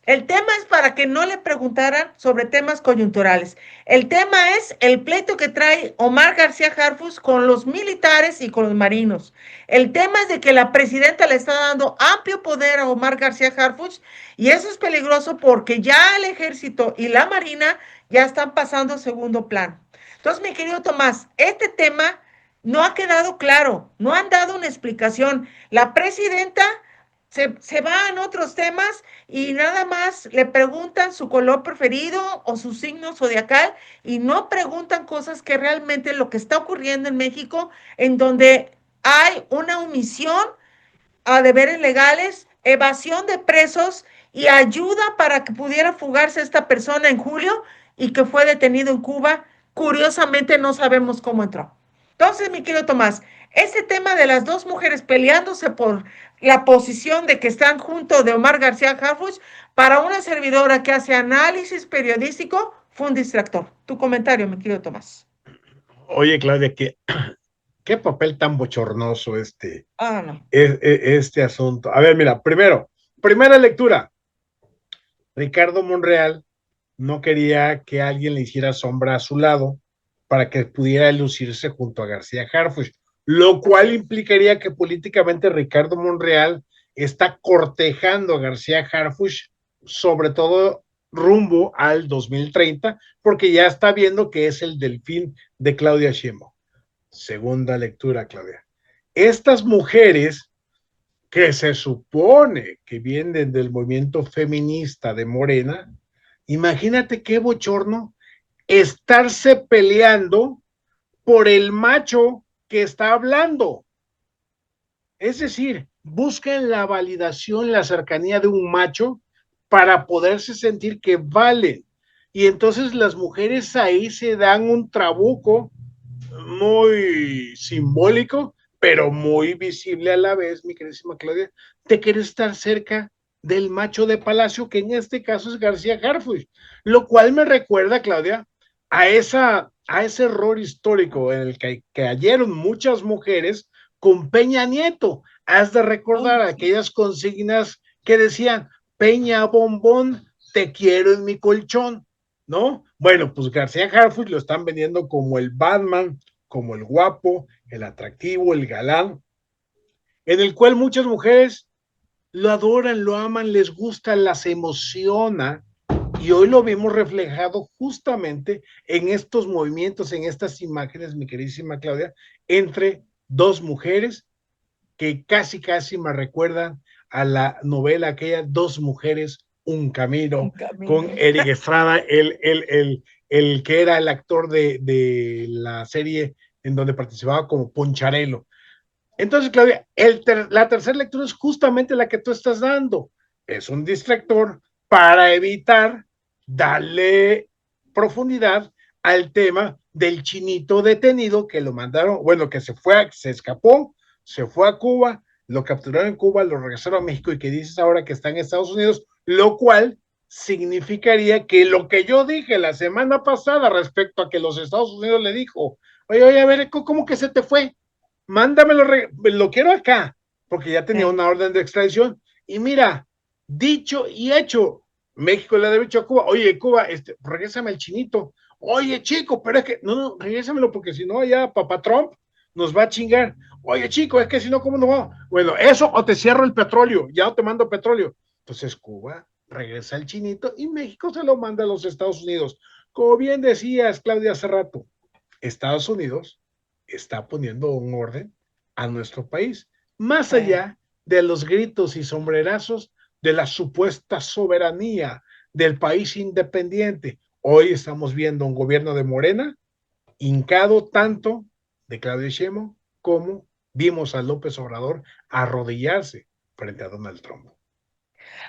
Speaker 1: el tema es para que no le preguntaran sobre temas coyunturales. El tema es el pleito que trae Omar García Harfuch con los militares y con los marinos. El tema es de que la presidenta le está dando amplio poder a Omar García Harfuch y eso es peligroso porque ya el ejército y la marina ya están pasando a segundo plano. Entonces, mi querido Tomás, este tema no ha quedado claro, no han dado una explicación. La presidenta se va en otros temas y nada más le preguntan su color preferido o su signo zodiacal y no preguntan cosas que realmente lo que está ocurriendo en México, en donde hay una omisión a deberes legales, evasión de presos y ayuda para que pudiera fugarse esta persona en julio y que fue detenido en Cuba. Curiosamente no sabemos cómo entró. Entonces, mi querido Tomás, ese tema de las dos mujeres peleándose por la posición de que están junto de Omar García Harfuch, para una servidora que hace análisis periodístico, fue un distractor. Tu comentario, mi querido Tomás.
Speaker 2: Oye, Claudia, qué papel tan bochornoso
Speaker 1: No.
Speaker 2: este asunto. A ver, mira, primera lectura. Ricardo Monreal no quería que alguien le hiciera sombra a su lado para que pudiera lucirse junto a García Harfuch, lo cual implicaría que políticamente Ricardo Monreal está cortejando a García Harfuch, sobre todo rumbo al 2030, porque ya está viendo que es el delfín de Claudia Sheinbaum. Segunda lectura, Claudia. Estas mujeres que se supone que vienen del movimiento feminista de Morena, imagínate qué bochorno estarse peleando por el macho que está hablando. Es decir, buscan la validación, la cercanía de un macho para poderse sentir que valen. Y entonces las mujeres ahí se dan un trabuco muy simbólico, pero muy visible a la vez, mi queridísima Claudia, de querer estar cerca del macho de palacio, que en este caso es García Harfuch, lo cual me recuerda, Claudia, a ese error histórico en el que cayeron muchas mujeres con Peña Nieto. Has de recordar aquellas consignas que decían, Peña Bombón, te quiero en mi colchón, ¿no? Bueno, pues García Harfuch lo están vendiendo como el Batman, como el guapo, el atractivo, el galán, en el cual muchas mujeres lo adoran, lo aman, les gusta, las emociona, y hoy lo vemos reflejado justamente en estos movimientos, en estas imágenes, mi queridísima Claudia, entre dos mujeres que casi me recuerdan a la novela aquella, Dos mujeres, un camino, con Eric Estrada, el que era el actor de la serie en donde participaba como Poncharelo. Entonces, Claudia, la tercera lectura es justamente la que tú estás dando. es un distractor para evitar darle profundidad al tema del chinito detenido que lo mandaron, bueno, que se escapó, se fue a Cuba, lo capturaron en Cuba, lo regresaron a México y que dices ahora que está en Estados Unidos, lo cual significaría que lo que yo dije la semana pasada respecto a que los Estados Unidos le dijo, oye, a ver, ¿cómo que se te fue? Mándamelo, lo quiero acá, porque ya tenía una orden de extradición. Y mira, dicho y hecho, México le ha dicho a Cuba, oye, Cuba, regrésame el chinito. Oye, chico, pero es que, no, regrésamelo, porque si no, ya papá Trump nos va a chingar. Oye, chico, es que si no, ¿cómo no va? Bueno, eso o te cierro el petróleo, ya no te mando petróleo. Entonces Cuba regresa el chinito y México se lo manda a los Estados Unidos. Como bien decías, Claudia, hace rato, Estados Unidos está poniendo un orden a nuestro país, más allá de los gritos y sombrerazos de la supuesta soberanía del país independiente. Hoy estamos viendo un gobierno de Morena hincado tanto de Claudia Sheinbaum como vimos a López Obrador arrodillarse frente a Donald Trump.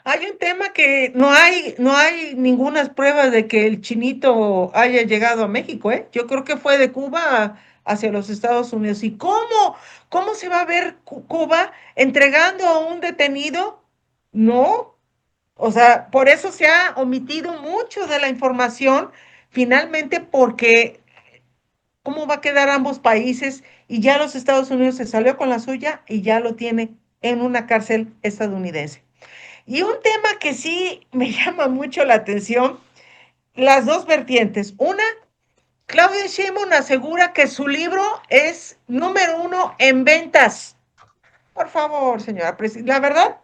Speaker 1: Hay un tema que no hay ninguna prueba de que el chinito haya llegado a México, ¿eh? Yo creo que fue de Cuba hacia los Estados Unidos. ¿Y cómo se va a ver Cuba entregando a un detenido? No. O sea, por eso se ha omitido mucho de la información, finalmente, porque ¿cómo va a quedar ambos países? Y ya los Estados Unidos se salió con la suya y ya lo tiene en una cárcel estadounidense. Y un tema que sí me llama mucho la atención, las dos vertientes. Una, Claudia Sheinbaum asegura que su libro es número uno en ventas. Por favor, señora presidenta, la verdad,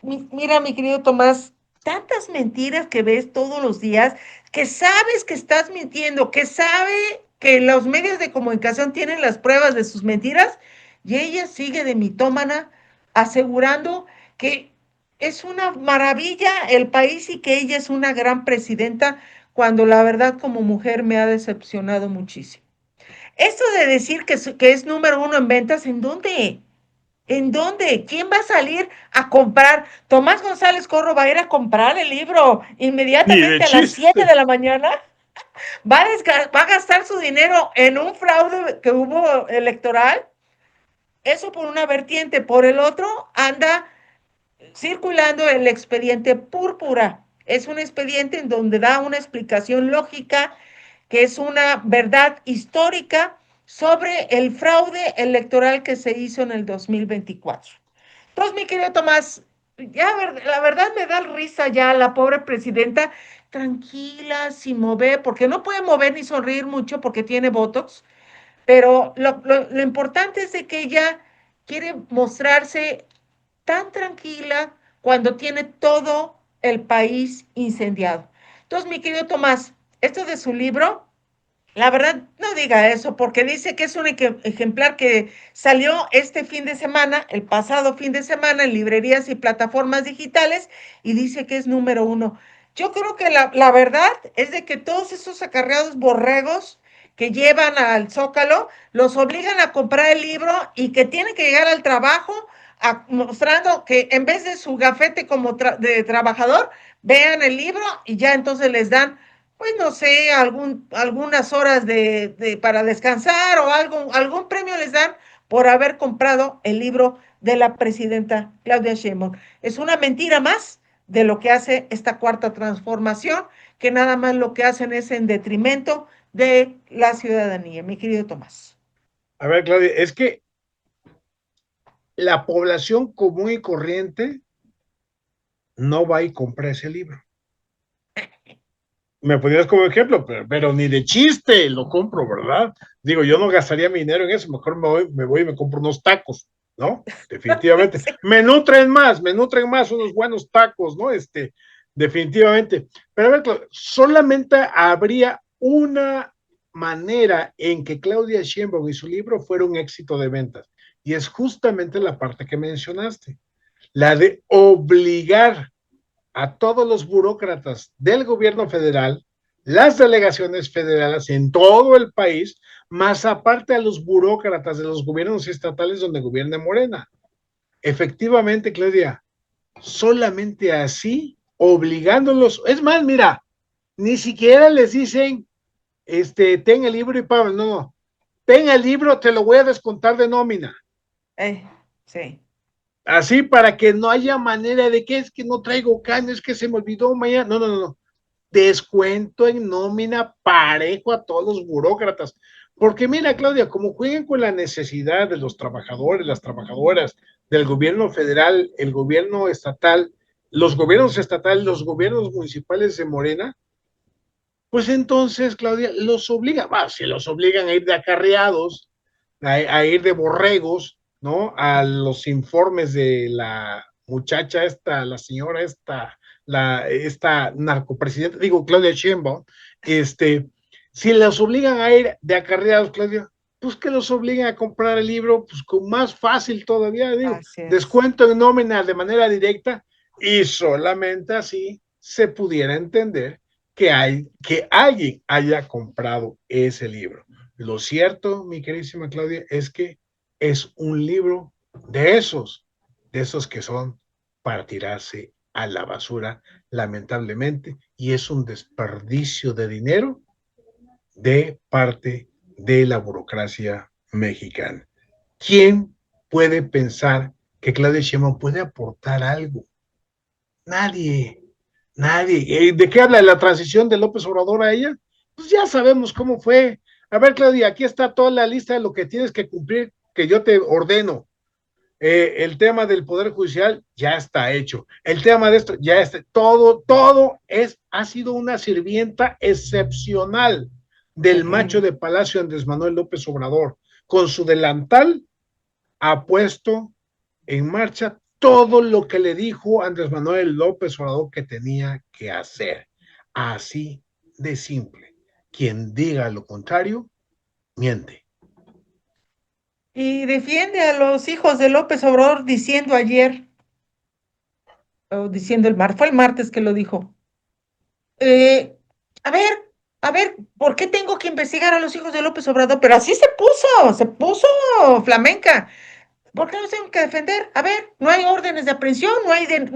Speaker 1: mira, mi querido Tomás, tantas mentiras que ves todos los días, que sabes que estás mintiendo, que sabe que los medios de comunicación tienen las pruebas de sus mentiras, y ella sigue de mitómana asegurando que es una maravilla el país y que ella es una gran presidenta, cuando la verdad como mujer me ha decepcionado muchísimo. Esto de decir que es número uno en ventas, ¿en dónde? ¿En dónde? ¿Quién va a salir a comprar? Tomás González Corro va a ir a comprar el libro inmediatamente a las 7 de la mañana. Va a gastar su dinero en un fraude que hubo electoral. Eso por una vertiente. Por el otro, anda circulando el expediente Púrpura. Es un expediente en donde da una explicación lógica, que es una verdad histórica sobre el fraude electoral que se hizo en el 2024. Entonces, mi querido Tomás, ya la verdad me da risa ya la pobre presidenta, tranquila, sin mover, porque no puede mover ni sonreír mucho porque tiene Botox, pero lo importante es de que ella quiere mostrarse tan tranquila cuando tiene todo el país incendiado. Entonces, mi querido Tomás, esto de su libro, la verdad, no diga eso, porque dice que es un ejemplar que salió este fin de semana, el pasado fin de semana, en librerías y plataformas digitales, y dice que es número uno. Yo creo que la verdad es de que todos esos acarreados borregos que llevan al Zócalo, los obligan a comprar el libro y que tienen que llegar al trabajo mostrando que en vez de su gafete como de trabajador, vean el libro y ya entonces les dan, pues no sé, algunas horas para descansar o algún premio les dan por haber comprado el libro de la presidenta Claudia Sheinbaum. Es una mentira más de lo que hace esta cuarta transformación, que nada más lo que hacen es en detrimento de la ciudadanía, mi querido Tomás.
Speaker 2: A ver, Claudia, es que la población común y corriente no va y compra ese libro. Me ponías como ejemplo, pero ni de chiste lo compro, ¿verdad? Digo, yo no gastaría mi dinero en eso, mejor me voy y me compro unos tacos, ¿no? Definitivamente. Sí. Me nutren más unos buenos tacos, ¿no? Definitivamente. Pero a ver, solamente habría una manera en que Claudia Sheinbaum y su libro fuera un éxito de ventas, y es justamente la parte que mencionaste, la de obligar a todos los burócratas del gobierno federal, las delegaciones federales en todo el país, más aparte a los burócratas de los gobiernos estatales donde gobierna Morena. Efectivamente, Claudia, solamente así, obligándolos. Es más, mira, ni siquiera les dicen, ten el libro y paga, no, ten el libro, te lo voy a descontar de nómina.
Speaker 1: Sí.
Speaker 2: Así para que no haya manera de que es que no traigo caña, es que se me olvidó mañana. No. Descuento en nómina parejo a todos los burócratas. Porque mira, Claudia, como juegan con la necesidad de los trabajadores, las trabajadoras, del gobierno federal, el gobierno estatal, los gobiernos estatales, los gobiernos municipales de Morena, pues entonces, Claudia, los obliga, si los obligan a ir de acarreados, a ir de borregos, ¿no? A los informes de la muchacha esta, la señora esta, esta narcopresidenta, digo, Claudia Sheinbaum, si los obligan a ir de acarreados, Claudia, pues que los obliguen a comprar el libro, pues con más fácil todavía, digo, descuento en nómina de manera directa y solamente así se pudiera entender que alguien haya comprado ese libro. Lo cierto, mi queridísima Claudia, es que es un libro de esos que son para tirarse a la basura, lamentablemente, y es un desperdicio de dinero de parte de la burocracia mexicana. ¿Quién puede pensar que Claudia Sheinbaum puede aportar algo? Nadie. ¿De qué habla la transición de López Obrador a ella? Pues ya sabemos cómo fue. A ver, Claudia, aquí está toda la lista de lo que tienes que cumplir, que yo te ordeno. El tema del Poder Judicial ya está hecho. El tema de esto ya está. Todo ha sido una sirvienta excepcional del macho de Palacio Andrés Manuel López Obrador. Con su delantal ha puesto en marcha todo lo que le dijo Andrés Manuel López Obrador que tenía que hacer. Así de simple. Quien diga lo contrario, miente.
Speaker 1: Y defiende a los hijos de López Obrador diciendo ayer, o diciendo fue el martes que lo dijo. Eh, a ver, ¿por qué tengo que investigar a los hijos de López Obrador? Pero así se puso flamenca. ¿Por qué los tengo que defender? A ver, no hay órdenes de aprehensión, no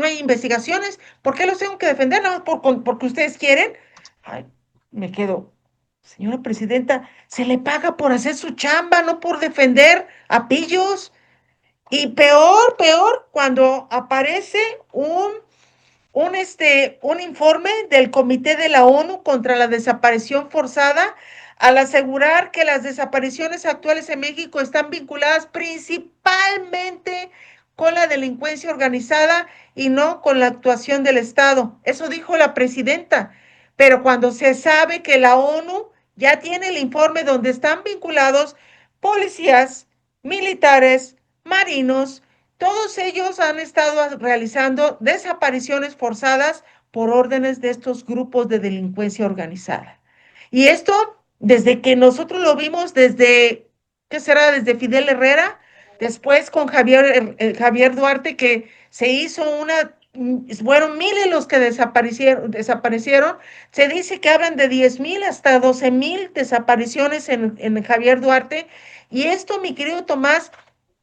Speaker 1: hay investigaciones. ¿Por qué los tengo que defender? ¿Nada más porque ustedes quieren? Ay, me quedo. Señora presidenta, se le paga por hacer su chamba, no por defender a pillos. Y peor, cuando aparece un informe del Comité de la ONU contra la desaparición forzada, al asegurar que las desapariciones actuales en México están vinculadas principalmente con la delincuencia organizada y no con la actuación del Estado. Eso dijo la presidenta. Pero cuando se sabe que la ONU ya tiene el informe donde están vinculados policías, militares, marinos, todos ellos han estado realizando desapariciones forzadas por órdenes de estos grupos de delincuencia organizada. Y esto, desde que nosotros lo vimos, ¿qué será? Desde Fidel Herrera, después con Javier Duarte, que se hizo fueron miles los que desaparecieron. Se dice que hablan de 10,000 hasta 12,000 desapariciones en Javier Duarte. Y esto, mi querido Tomás,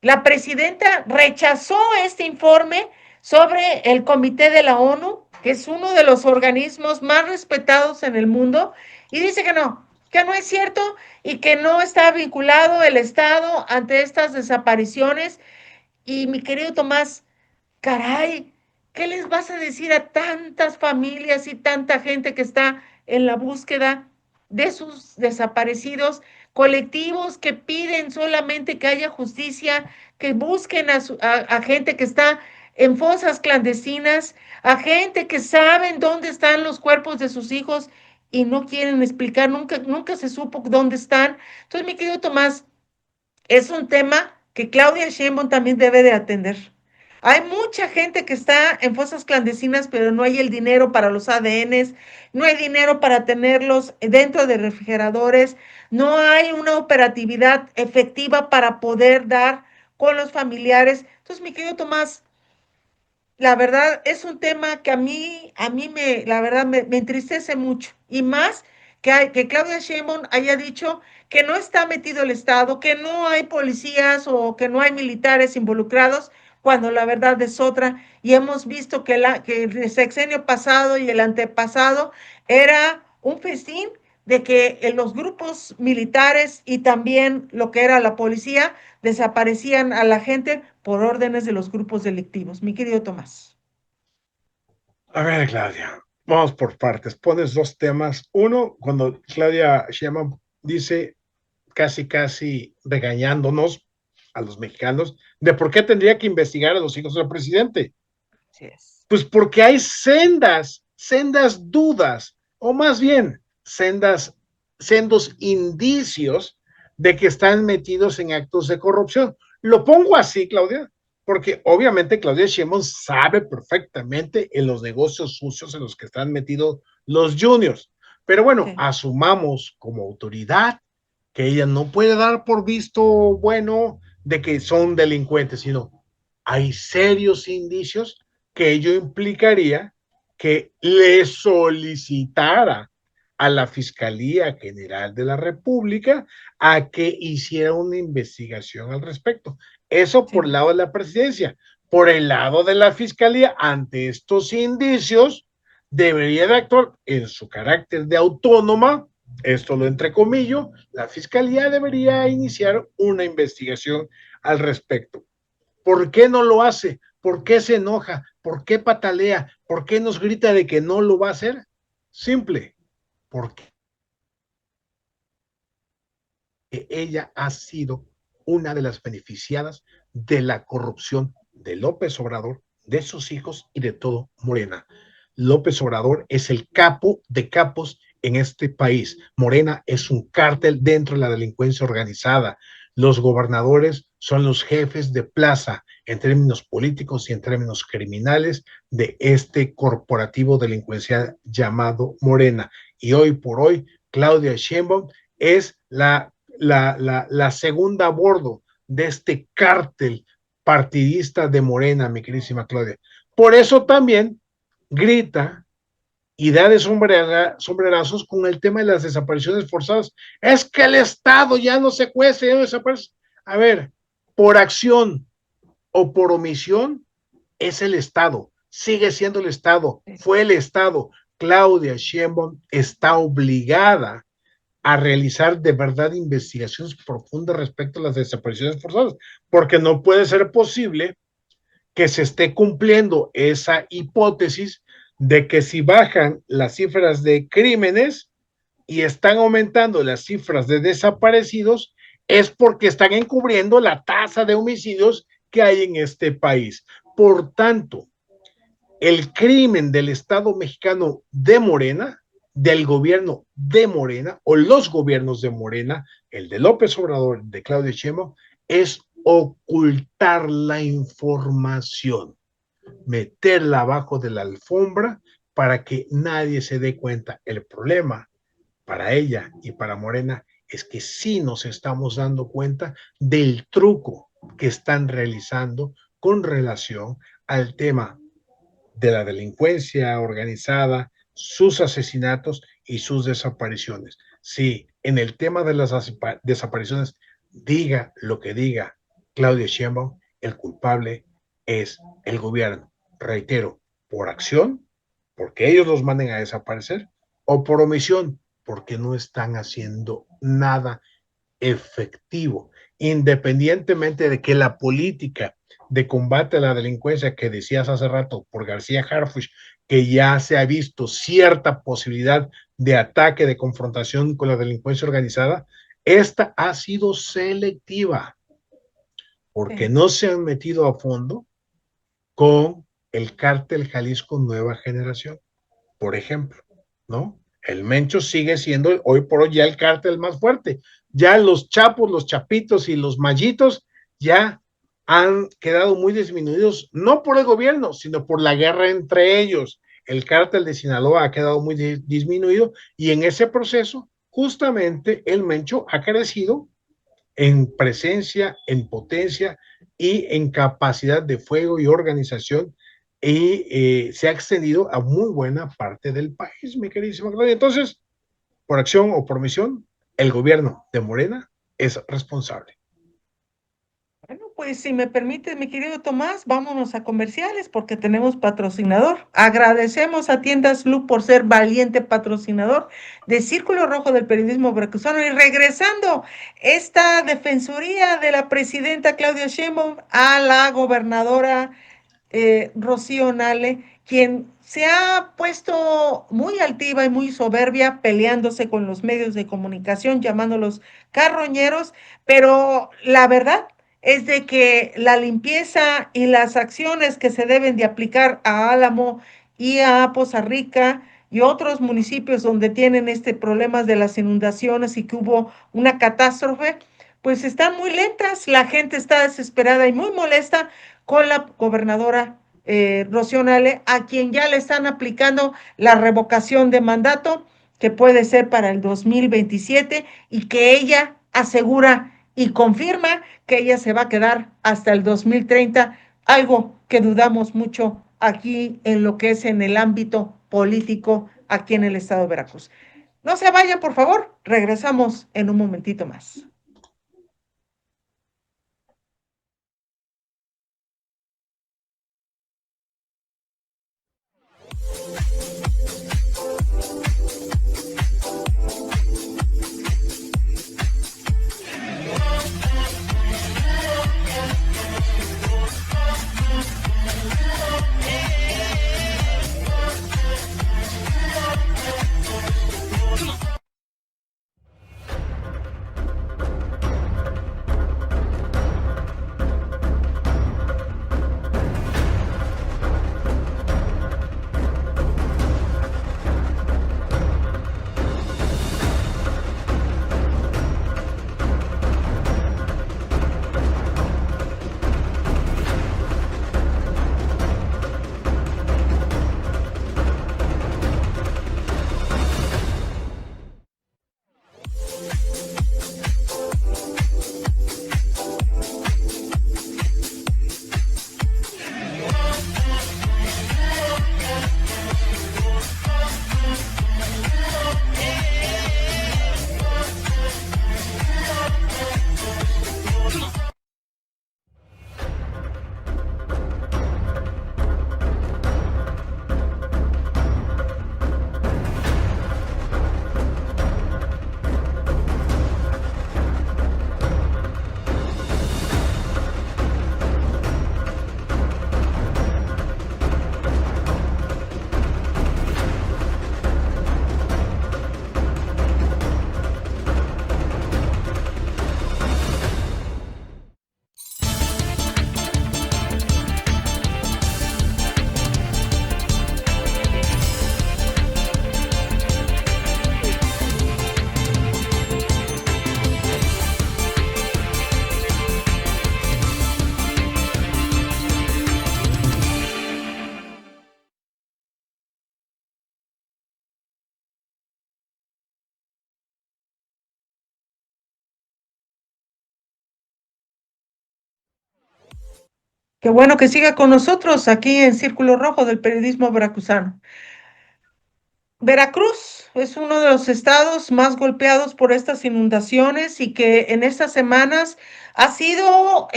Speaker 1: la presidenta rechazó este informe sobre el Comité de la ONU, que es uno de los organismos más respetados en el mundo, y dice que no es cierto y que no está vinculado el Estado ante estas desapariciones. Y mi querido Tomás, caray, ¿qué les vas a decir a tantas familias y tanta gente que está en la búsqueda de sus desaparecidos, colectivos que piden solamente que haya justicia, que busquen a gente que está en fosas clandestinas, a gente que saben dónde están los cuerpos de sus hijos y no quieren explicar, nunca se supo dónde están? Entonces, mi querido Tomás, es un tema que Claudia Sheinbaum también debe de atender. Hay mucha gente que está en fosas clandestinas, pero no hay el dinero para los ADNs, no hay dinero para tenerlos dentro de refrigeradores, no hay una operatividad efectiva para poder dar con los familiares. Entonces, mi querido Tomás, la verdad es un tema que la verdad me entristece mucho. Y más que Claudia Sheinbaum haya dicho que no está metido el Estado, que no hay policías o que no hay militares involucrados, cuando la verdad es otra, y hemos visto que el sexenio pasado y el antepasado era un festín de que los grupos militares y también lo que era la policía desaparecían a la gente por órdenes de los grupos delictivos. Mi querido Tomás.
Speaker 2: A ver, Claudia, vamos por partes. Pones dos temas. Uno, cuando Claudia Sheinbaum dice casi regañándonos a los mexicanos de por qué tendría que investigar a los hijos del presidente.
Speaker 1: Así es.
Speaker 2: Pues porque hay sendas dudas, o más bien sendos indicios de que están metidos en actos de corrupción. Lo pongo así, Claudia, porque obviamente Claudia Sheinbaum sabe perfectamente en los negocios sucios en los que están metidos los juniors. Pero bueno,
Speaker 1: Sí.
Speaker 2: asumamos como autoridad que ella no puede dar por visto bueno de que son delincuentes, sino hay serios indicios que ello implicaría que le solicitara a la Fiscalía General de la República a que hiciera una investigación al respecto. Eso por el lado de la presidencia. Por el lado de la Fiscalía, ante estos indicios, debería de actuar en su carácter de autónoma, esto lo entrecomillo, la Fiscalía debería iniciar una investigación al respecto. ¿Por qué no lo hace? ¿Por qué se enoja? ¿Por qué patalea? ¿Por qué nos grita de que no lo va a hacer? Simple, porque ella ha sido una de las beneficiadas de la corrupción de López Obrador, de sus hijos y de todo Morena. López Obrador es el capo de capos en este país. Morena es un cártel dentro de la delincuencia organizada. Los gobernadores son los jefes de plaza en términos políticos y en términos criminales de este corporativo delincuencial llamado Morena. Y hoy por hoy, Claudia Sheinbaum es la segunda a bordo de este cártel partidista de Morena, mi queridísima Claudia. Por eso también grita y da de sombrerazos con el tema de las desapariciones forzadas. Es que el Estado ya no secuestra, ya no desaparece. A ver, por acción o por omisión, es el Estado, sigue siendo el Estado, fue el Estado. Claudia Sheinbaum está obligada a realizar de verdad investigaciones profundas respecto a las desapariciones forzadas, porque no puede ser posible que se esté cumpliendo esa hipótesis de que si bajan las cifras de crímenes y están aumentando las cifras de desaparecidos, es porque están encubriendo la tasa de homicidios que hay en este país. Por tanto, el crimen del Estado mexicano de Morena, del gobierno de Morena, o los gobiernos de Morena, el de López Obrador, de Claudia Sheinbaum, es ocultar la información, meterla abajo de la alfombra para que nadie se dé cuenta. El problema para ella y para Morena es que sí nos estamos dando cuenta del truco que están realizando con relación al tema de la delincuencia organizada, sus asesinatos y sus desapariciones. Sí, en el tema de las desapariciones, diga lo que diga Claudia Sheinbaum, el culpable es el gobierno. Reitero, por acción, porque ellos los manden a desaparecer, o por omisión, porque no están haciendo nada efectivo, independientemente de que la política de combate a la delincuencia que decías hace rato por García Harfuch, que ya se ha visto cierta posibilidad de ataque, de confrontación con la delincuencia organizada, esta ha sido selectiva, porque no se han metido a fondo con el cártel Jalisco Nueva Generación, por ejemplo, ¿no? El Mencho sigue siendo hoy por hoy ya el cártel más fuerte. Ya los chapos, los chapitos y los mallitos ya han quedado muy disminuidos, no por el gobierno, sino por la guerra entre ellos. El cártel de Sinaloa ha quedado muy disminuido y en ese proceso justamente el Mencho ha crecido en presencia, en potencia y en capacidad de fuego y organización y se ha extendido a muy buena parte del país, mi queridísima Claudia. Entonces, por acción o por omisión, el gobierno de Morena es responsable.
Speaker 1: Bueno, pues si me permite, mi querido Tomás, vámonos a comerciales porque tenemos patrocinador. Agradecemos a Tiendas Lu por ser valiente patrocinador de Círculo Rojo del Periodismo Veracruzano. Y regresando esta defensoría de la presidenta Claudia Sheinbaum a la gobernadora Rocío Nale, quien se ha puesto muy altiva y muy soberbia, peleándose con los medios de comunicación, llamándolos carroñeros, pero la verdad es de que la limpieza y las acciones que se deben de aplicar a Álamo y a Poza Rica y otros municipios donde tienen este problema de las inundaciones y que hubo una catástrofe, pues están muy lentas, la gente está desesperada y muy molesta con la gobernadora Rocío Nale, a quien ya le están aplicando la revocación de mandato, que puede ser para el 2027, y que ella asegura y confirma que ella se va a quedar hasta el 2030, algo que dudamos mucho aquí en lo que es en el ámbito político aquí en el estado de Veracruz. No se vayan, por favor, regresamos en un momentito más. Qué bueno que siga con nosotros aquí en Círculo Rojo del Periodismo Veracruzano. Veracruz es uno de los estados más golpeados por estas inundaciones y que en estas semanas ha sido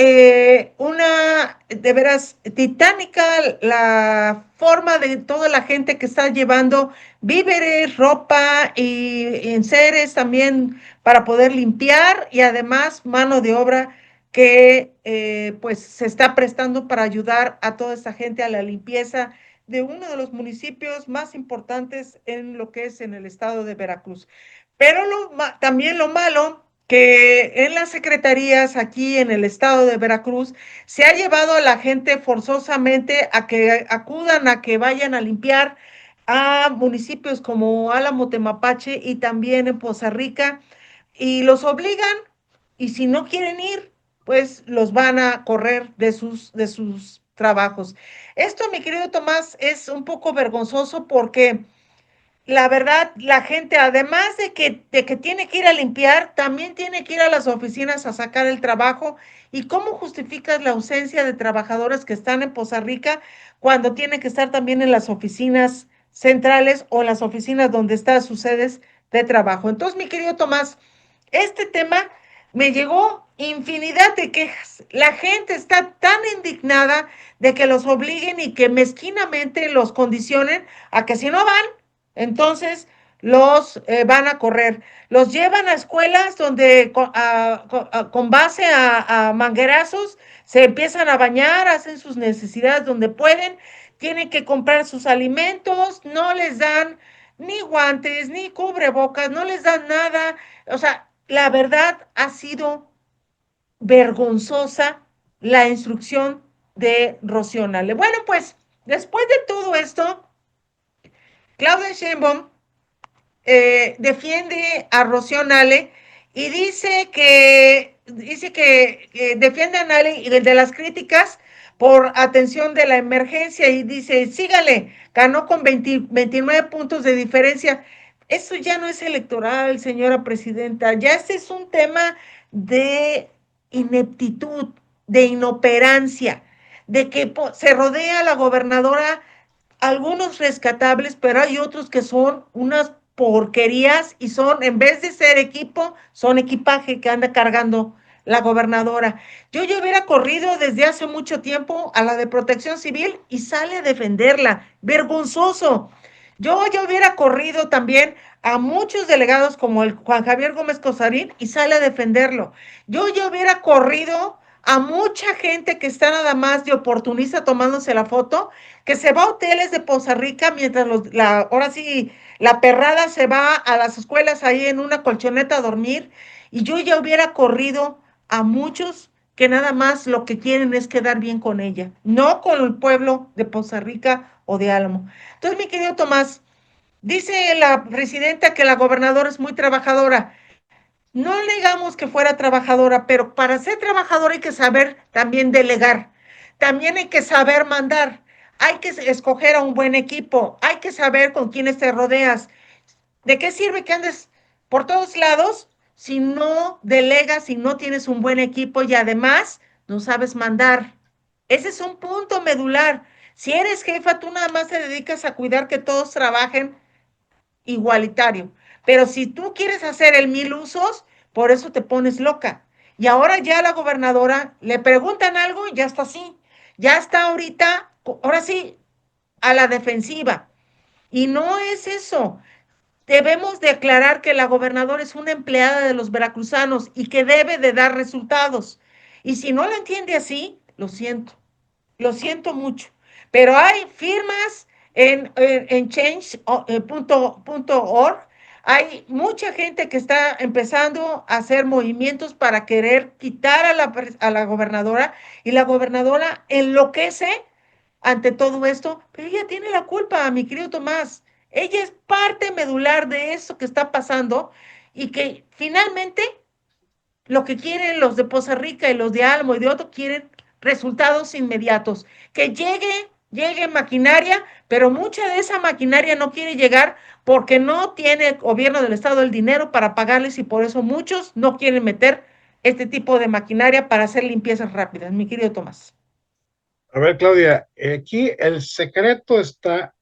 Speaker 1: una de veras titánica la forma de toda la gente que está llevando víveres, ropa y enseres también para poder limpiar y además mano de obra que pues se está prestando para ayudar a toda esta gente a la limpieza de uno de los municipios más importantes en lo que es en el estado de Veracruz. Pero también lo malo que en las secretarías aquí en el estado de Veracruz se ha llevado a la gente forzosamente a que acudan, a que vayan a limpiar a municipios como Álamo, Temapache y también en Poza Rica, y los obligan, y si no quieren ir, pues los van a correr de sus trabajos. Esto, mi querido Tomás, es un poco vergonzoso porque la verdad, la gente, además de que tiene que ir a limpiar, también tiene que ir a las oficinas a sacar el trabajo. ¿Y cómo justificas la ausencia de trabajadores que están en Poza Rica cuando tienen que estar también en las oficinas centrales o en las oficinas donde están sus sedes de trabajo? Entonces, mi querido Tomás, este tema me llegó infinidad de quejas. La gente está tan indignada de que los obliguen y que mezquinamente los condicionen a que si no van, entonces los van a correr. Los llevan a escuelas donde con base a manguerazos se empiezan a bañar, hacen sus necesidades donde pueden, tienen que comprar sus alimentos, no les dan ni guantes, ni cubrebocas, no les dan nada. O sea, la verdad ha sido vergonzosa la instrucción de Rocío Nale. Bueno, pues después de todo esto, Claudia Sheinbaum defiende a Rocío Nale y dice que defiende a Nale y de las críticas por atención de la emergencia y dice, sígale, ganó con 29 puntos de diferencia. Eso ya no es electoral, señora presidenta, ya este es un tema de ineptitud, de inoperancia, de que se rodea a la gobernadora algunos rescatables, pero hay otros que son unas porquerías y son, en vez de ser equipo, son equipaje que anda cargando la gobernadora. Yo ya hubiera corrido desde hace mucho tiempo a la de Protección Civil y sale a defenderla. Vergonzoso. Yo ya hubiera corrido también a muchos delegados como el Juan Javier Gómez Cosarín y sale a defenderlo. Yo ya hubiera corrido a mucha gente que está nada más de oportunista tomándose la foto, que se va a hoteles de Poza Rica mientras ahora sí la perrada se va a las escuelas ahí en una colchoneta a dormir, y yo ya hubiera corrido a muchos que nada más lo que quieren es quedar bien con ella, no con el pueblo de Poza Rica o de Álamo. Entonces, mi querido Tomás, dice la presidenta que la gobernadora es muy trabajadora. No negamos que fuera trabajadora, pero para ser trabajadora hay que saber también delegar, también hay que saber mandar, hay que escoger a un buen equipo, hay que saber con quiénes te rodeas. ¿De qué sirve que andes por todos lados si no delegas, si no tienes un buen equipo y además no sabes mandar? Ese es un punto medular. Si eres jefa, tú nada más te dedicas a cuidar que todos trabajen igualitario. Pero si tú quieres hacer el mil usos, por eso te pones loca. Y ahora ya la gobernadora le preguntan algo y ya está así. Ya está ahorita, ahora sí, a la defensiva. Y no es eso. Debemos de aclarar que la gobernadora es una empleada de los veracruzanos y que debe de dar resultados. Y si no lo entiende así, lo siento mucho. Pero hay firmas en change.org, hay mucha gente que está empezando a hacer movimientos para querer quitar a la gobernadora, y la gobernadora enloquece ante todo esto, pero ella tiene la culpa, mi querido Tomás. Ella es parte medular de eso que está pasando y que finalmente lo que quieren los de Poza Rica y los de Álamo y de otro quieren resultados inmediatos. Que llegue maquinaria, pero mucha de esa maquinaria no quiere llegar porque no tiene el gobierno del estado el dinero para pagarles, y por eso muchos no quieren meter este tipo de maquinaria para hacer limpiezas rápidas, mi querido Tomás.
Speaker 2: A ver, Claudia, aquí el secreto está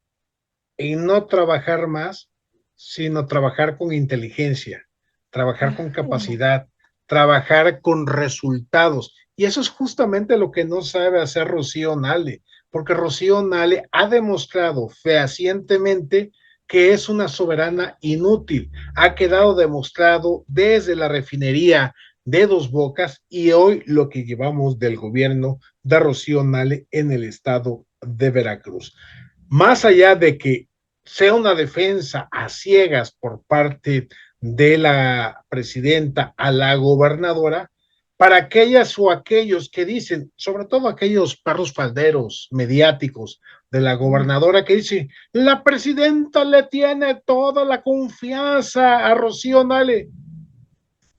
Speaker 2: en no trabajar más, sino trabajar con inteligencia, trabajar con capacidad, trabajar con resultados. Y eso es justamente lo que no sabe hacer Rocío Nale, porque Rocío Nale ha demostrado fehacientemente que es una soberana inútil. Ha quedado demostrado desde la refinería de Dos Bocas y hoy lo que llevamos del gobierno de Rocío Nale en el estado de Veracruz. Más allá de que sea una defensa a ciegas por parte de la presidenta a la gobernadora, para aquellas o aquellos que dicen, sobre todo aquellos perros falderos mediáticos de la gobernadora que dicen, la presidenta le tiene toda la confianza a Rocío Nale.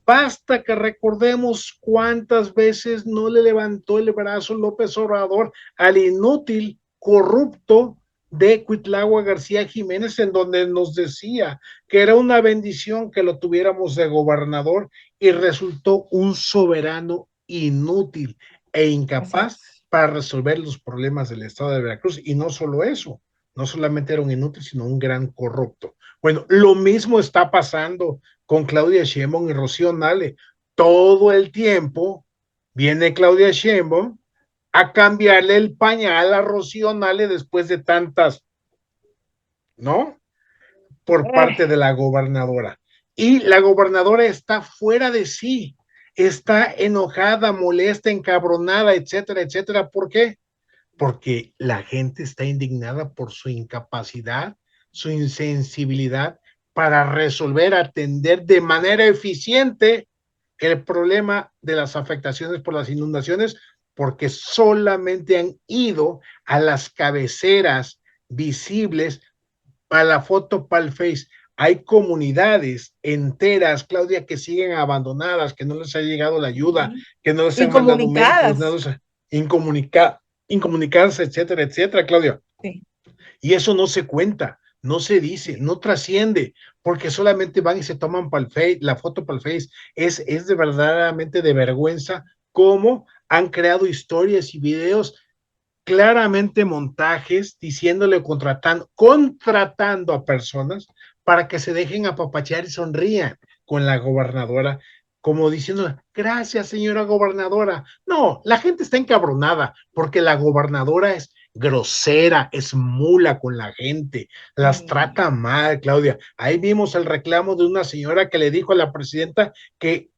Speaker 2: Basta que recordemos cuántas veces no le levantó el brazo López Obrador al inútil, corrupto de Cuitlagua García Jiménez, en donde nos decía que era una bendición que lo tuviéramos de gobernador, y resultó un soberano inútil e incapaz para resolver los problemas del estado de Veracruz. Y no solo eso, no solamente era un inútil, sino un gran corrupto. Bueno, lo mismo está pasando con Claudia Sheinbaum y Rocío Nale. todo el tiempo viene Claudia Sheinbaum a cambiarle el pañal a Rocío Nale después de tantas, ¿no? Por parte de la gobernadora. Y la gobernadora está fuera de sí, está enojada, molesta, encabronada, etcétera, etcétera. ¿Por qué? Porque la gente está indignada por su incapacidad, su insensibilidad para resolver, atender de manera eficiente el problema de las afectaciones por las inundaciones, porque solamente han ido a las cabeceras visibles para la foto, para el Face. Hay comunidades enteras, Claudia, que siguen abandonadas, que no les ha llegado la ayuda, que no les han mandado médicos, incomunicadas, etcétera, etcétera, Claudia. Sí. Y eso no se cuenta, no se dice, no trasciende, porque solamente van y se toman para el Face, la foto para el Face. Es de verdaderamente de vergüenza cómo han creado historias y videos claramente montajes diciéndole, contratando a personas para que se dejen apapachar y sonrían con la gobernadora, como diciendo, gracias señora gobernadora. No, la gente está encabronada porque la gobernadora es grosera, es mula con la gente, las trata mal, Claudia. Ahí vimos el reclamo de una señora que le dijo a la presidenta que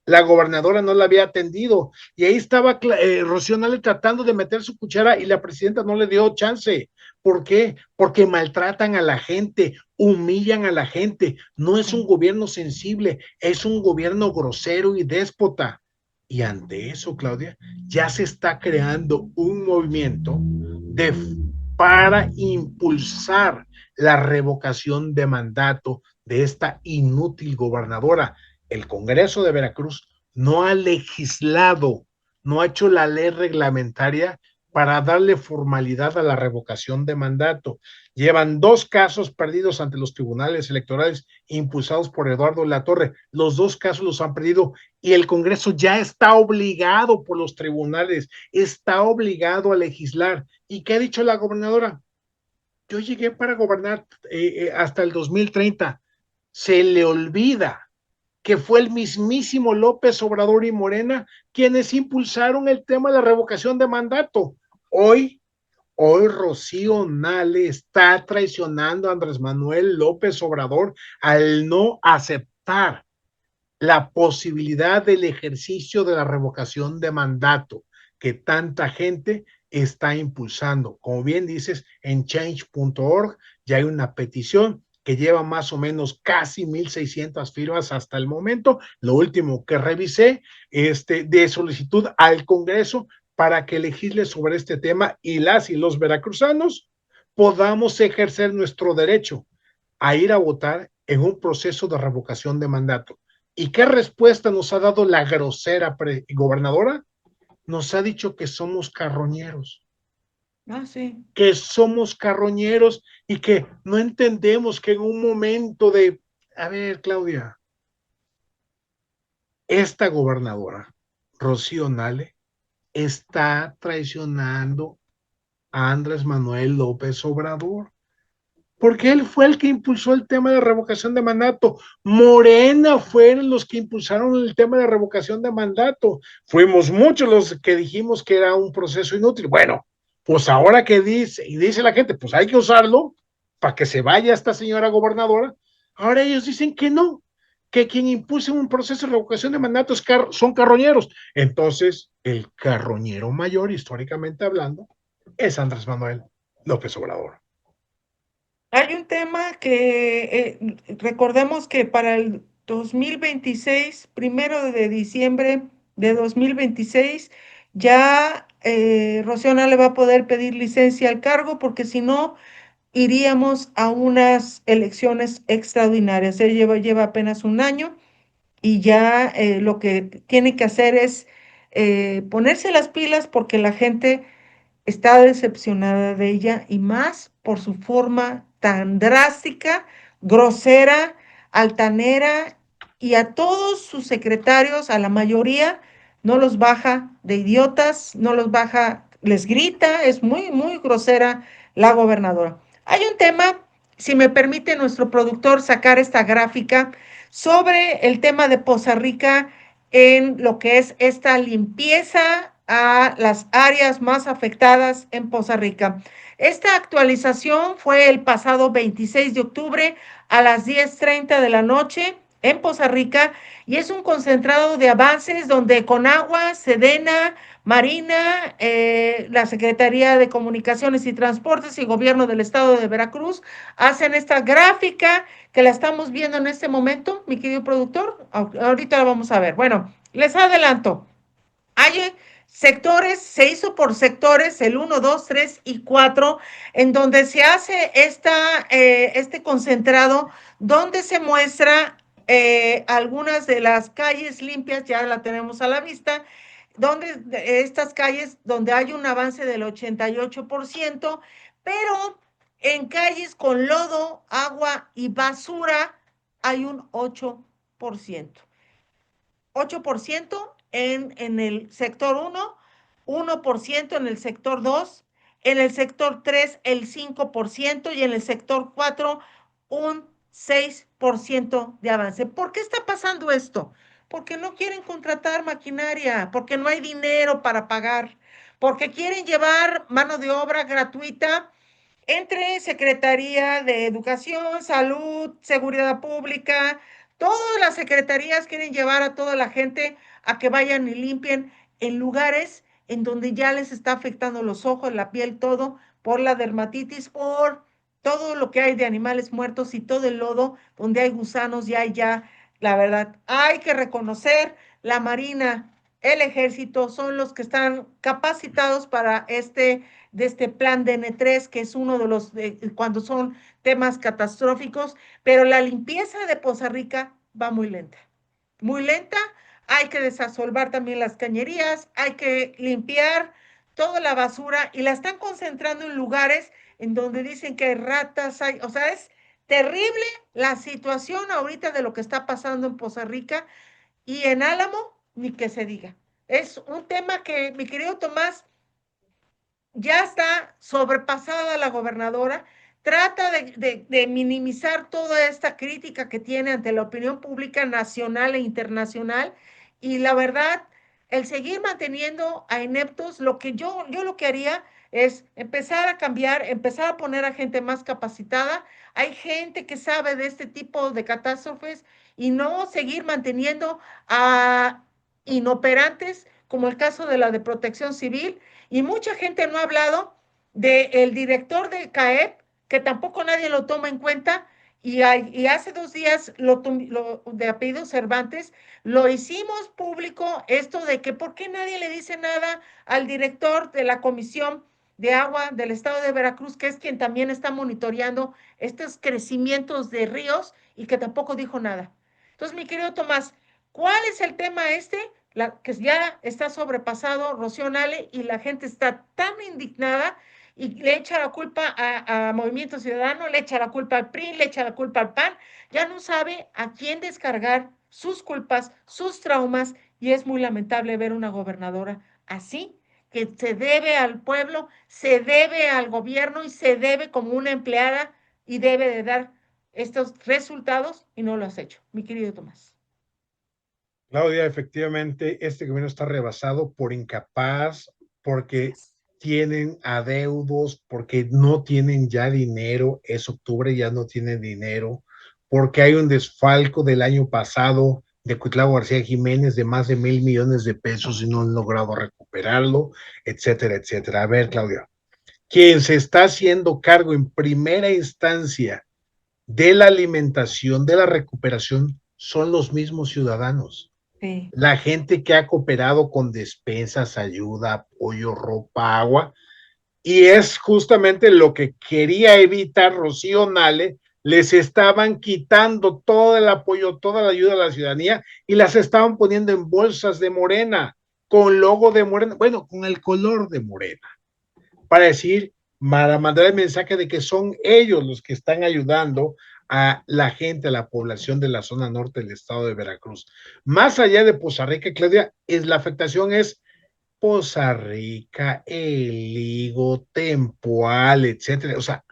Speaker 2: la gobernadora no la había atendido, y ahí estaba Rocío Nale tratando de meter su cuchara y la presidenta no le dio chance. ¿Por qué? Porque maltratan a la gente, humillan a la gente. No es un gobierno sensible, es un gobierno grosero y déspota. Y ante eso, Claudia, ya se está creando un movimiento para impulsar la revocación de mandato de esta inútil gobernadora. El Congreso de Veracruz no ha legislado, no ha hecho la ley reglamentaria para darle formalidad a la revocación de mandato. Llevan 2 casos perdidos ante los tribunales electorales impulsados por Eduardo Latorre. Los 2 casos los han perdido y el Congreso ya está obligado por los tribunales, está obligado a legislar. ¿Y qué ha dicho la gobernadora? Yo llegué para gobernar hasta el 2030. Se le olvida que fue el mismísimo López Obrador y Morena quienes impulsaron el tema de la revocación de mandato. Hoy Rocío Nale está traicionando a Andrés Manuel López Obrador al no aceptar la posibilidad del ejercicio de la revocación de mandato que tanta gente está impulsando. Como bien dices, en change.org ya hay una petición que lleva más o menos casi 1,600 firmas hasta el momento, lo último que revisé, de solicitud al Congreso para que legisle sobre este tema y las y los veracruzanos podamos ejercer nuestro derecho a ir a votar en un proceso de revocación de mandato. ¿Y qué respuesta nos ha dado la grosera gobernadora? Nos ha dicho que somos carroñeros.
Speaker 1: Sí.
Speaker 2: Que somos carroñeros y que no entendemos que en un momento de... A ver, Claudia, esta gobernadora, Rocío Nale, está traicionando a Andrés Manuel López Obrador, porque él fue el que impulsó el tema de revocación de mandato. Morena fueron los que impulsaron el tema de revocación de mandato. Fuimos muchos los que dijimos que era un proceso inútil. Bueno, pues ahora que dice la gente, pues hay que usarlo para que se vaya esta señora gobernadora. Ahora ellos dicen que no, que quien impulsa un proceso de revocación de mandato son carroñeros. Entonces, el carroñero mayor, históricamente hablando, es Andrés Manuel López Obrador.
Speaker 1: Hay un tema que recordemos que para el 2026, 1 de diciembre de 2026, ya Rocío Nale va a poder pedir licencia al cargo, porque si no, iríamos a unas elecciones extraordinarias. Él lleva apenas un año y ya lo que tiene que hacer es ponerse las pilas, porque la gente está decepcionada de ella, y más por su forma tan drástica, grosera, altanera, y a todos sus secretarios, a la mayoría, no los baja de idiotas, no los baja, les grita, es muy, muy grosera la gobernadora. Hay un tema, si me permite nuestro productor sacar esta gráfica, sobre el tema de Poza Rica en lo que es esta limpieza a las áreas más afectadas en Poza Rica. Esta actualización fue el pasado 26 de octubre a las 10:30 de la noche en Poza Rica y es un concentrado de avances donde Conagua, Sedena, Marina, la Secretaría de Comunicaciones y Transportes y Gobierno del Estado de Veracruz hacen esta gráfica que la estamos viendo en este momento, mi querido productor. Ahorita la vamos a ver. Bueno, les adelanto. Hay sectores, se hizo por sectores, el 1, 2, 3 y 4, en donde se hace este concentrado, donde se muestra algunas de las calles limpias, ya la tenemos a la vista, donde estas calles donde hay un avance del 88%, pero en calles con lodo, agua y basura hay un 8%. 8% en el sector 1, 1% en el sector 2, en el sector 3 el 5% y en el sector 4 un 6% de avance. ¿Por qué está pasando esto? Porque no quieren contratar maquinaria, porque no hay dinero para pagar, porque quieren llevar mano de obra gratuita entre Secretaría de Educación, Salud, Seguridad Pública, todas las secretarías quieren llevar a toda la gente a que vayan y limpien en lugares en donde ya les está afectando los ojos, la piel, todo, por la dermatitis, por todo lo que hay de animales muertos y todo el lodo, donde hay gusanos, ya hay ya, la verdad, hay que reconocer la Marina, el Ejército, son los que están capacitados para de este plan de N3, que es uno de los, cuando son temas catastróficos, pero la limpieza de Poza Rica va muy lenta, hay que desasolvar también las cañerías, hay que limpiar toda la basura y la están concentrando en lugares en donde dicen que hay ratas, o sea, es terrible la situación ahorita de lo que está pasando en Poza Rica y en Álamo, ni que se diga. Es un tema que, mi querido Tomás, ya está sobrepasada la gobernadora, trata de minimizar toda esta crítica que tiene ante la opinión pública nacional e internacional y la verdad, el seguir manteniendo a ineptos, yo lo que haría es empezar a cambiar, empezar a poner a gente más capacitada. Hay gente que sabe de este tipo de catástrofes y no seguir manteniendo a inoperantes, como el caso de la de Protección Civil, y mucha gente no ha hablado del director de CAEP, que tampoco nadie lo toma en cuenta, y hace 2 días, de apellido Cervantes, lo hicimos público, esto de que por qué nadie le dice nada al director de la Comisión de Agua del Estado de Veracruz, que es quien también está monitoreando estos crecimientos de ríos y que tampoco dijo nada. Entonces, mi querido Tomás, ¿cuál es el tema que ya está sobrepasado, Rocío Nale, y la gente está tan indignada y le echa la culpa a Movimiento Ciudadano, le echa la culpa al PRI, le echa la culpa al PAN, ya no sabe a quién descargar sus culpas, sus traumas, y es muy lamentable ver una gobernadora así, que se debe al pueblo, se debe al gobierno y se debe como una empleada y debe de dar estos resultados y no lo has hecho, mi querido Tomás.
Speaker 2: Claudia, efectivamente, este gobierno está rebasado por incapaz, porque tienen adeudos, porque no tienen ya dinero, es octubre, ya no tienen dinero, porque hay un desfalco del año pasado de Cuitlavo García Jiménez de más de 1,000 millones de pesos y no han logrado recuperarlo, etcétera, etcétera. A ver, Claudia, quien se está haciendo cargo en primera instancia de la alimentación, de la recuperación, son los mismos ciudadanos.
Speaker 1: Sí.
Speaker 2: La gente que ha cooperado con despensas, ayuda, apoyo, ropa, agua, y es justamente lo que quería evitar Rocío Nale. Les estaban quitando todo el apoyo, toda la ayuda a la ciudadanía y las estaban poniendo en bolsas de Morena, con logo de Morena, bueno, con el color de Morena, para mandar el mensaje de que son ellos los que están ayudando a la gente, a la población de la zona norte del estado de Veracruz. Más allá de Poza Rica, Claudia, la afectación es Poza Rica, El Higo, Tempoal, etcétera. O sea,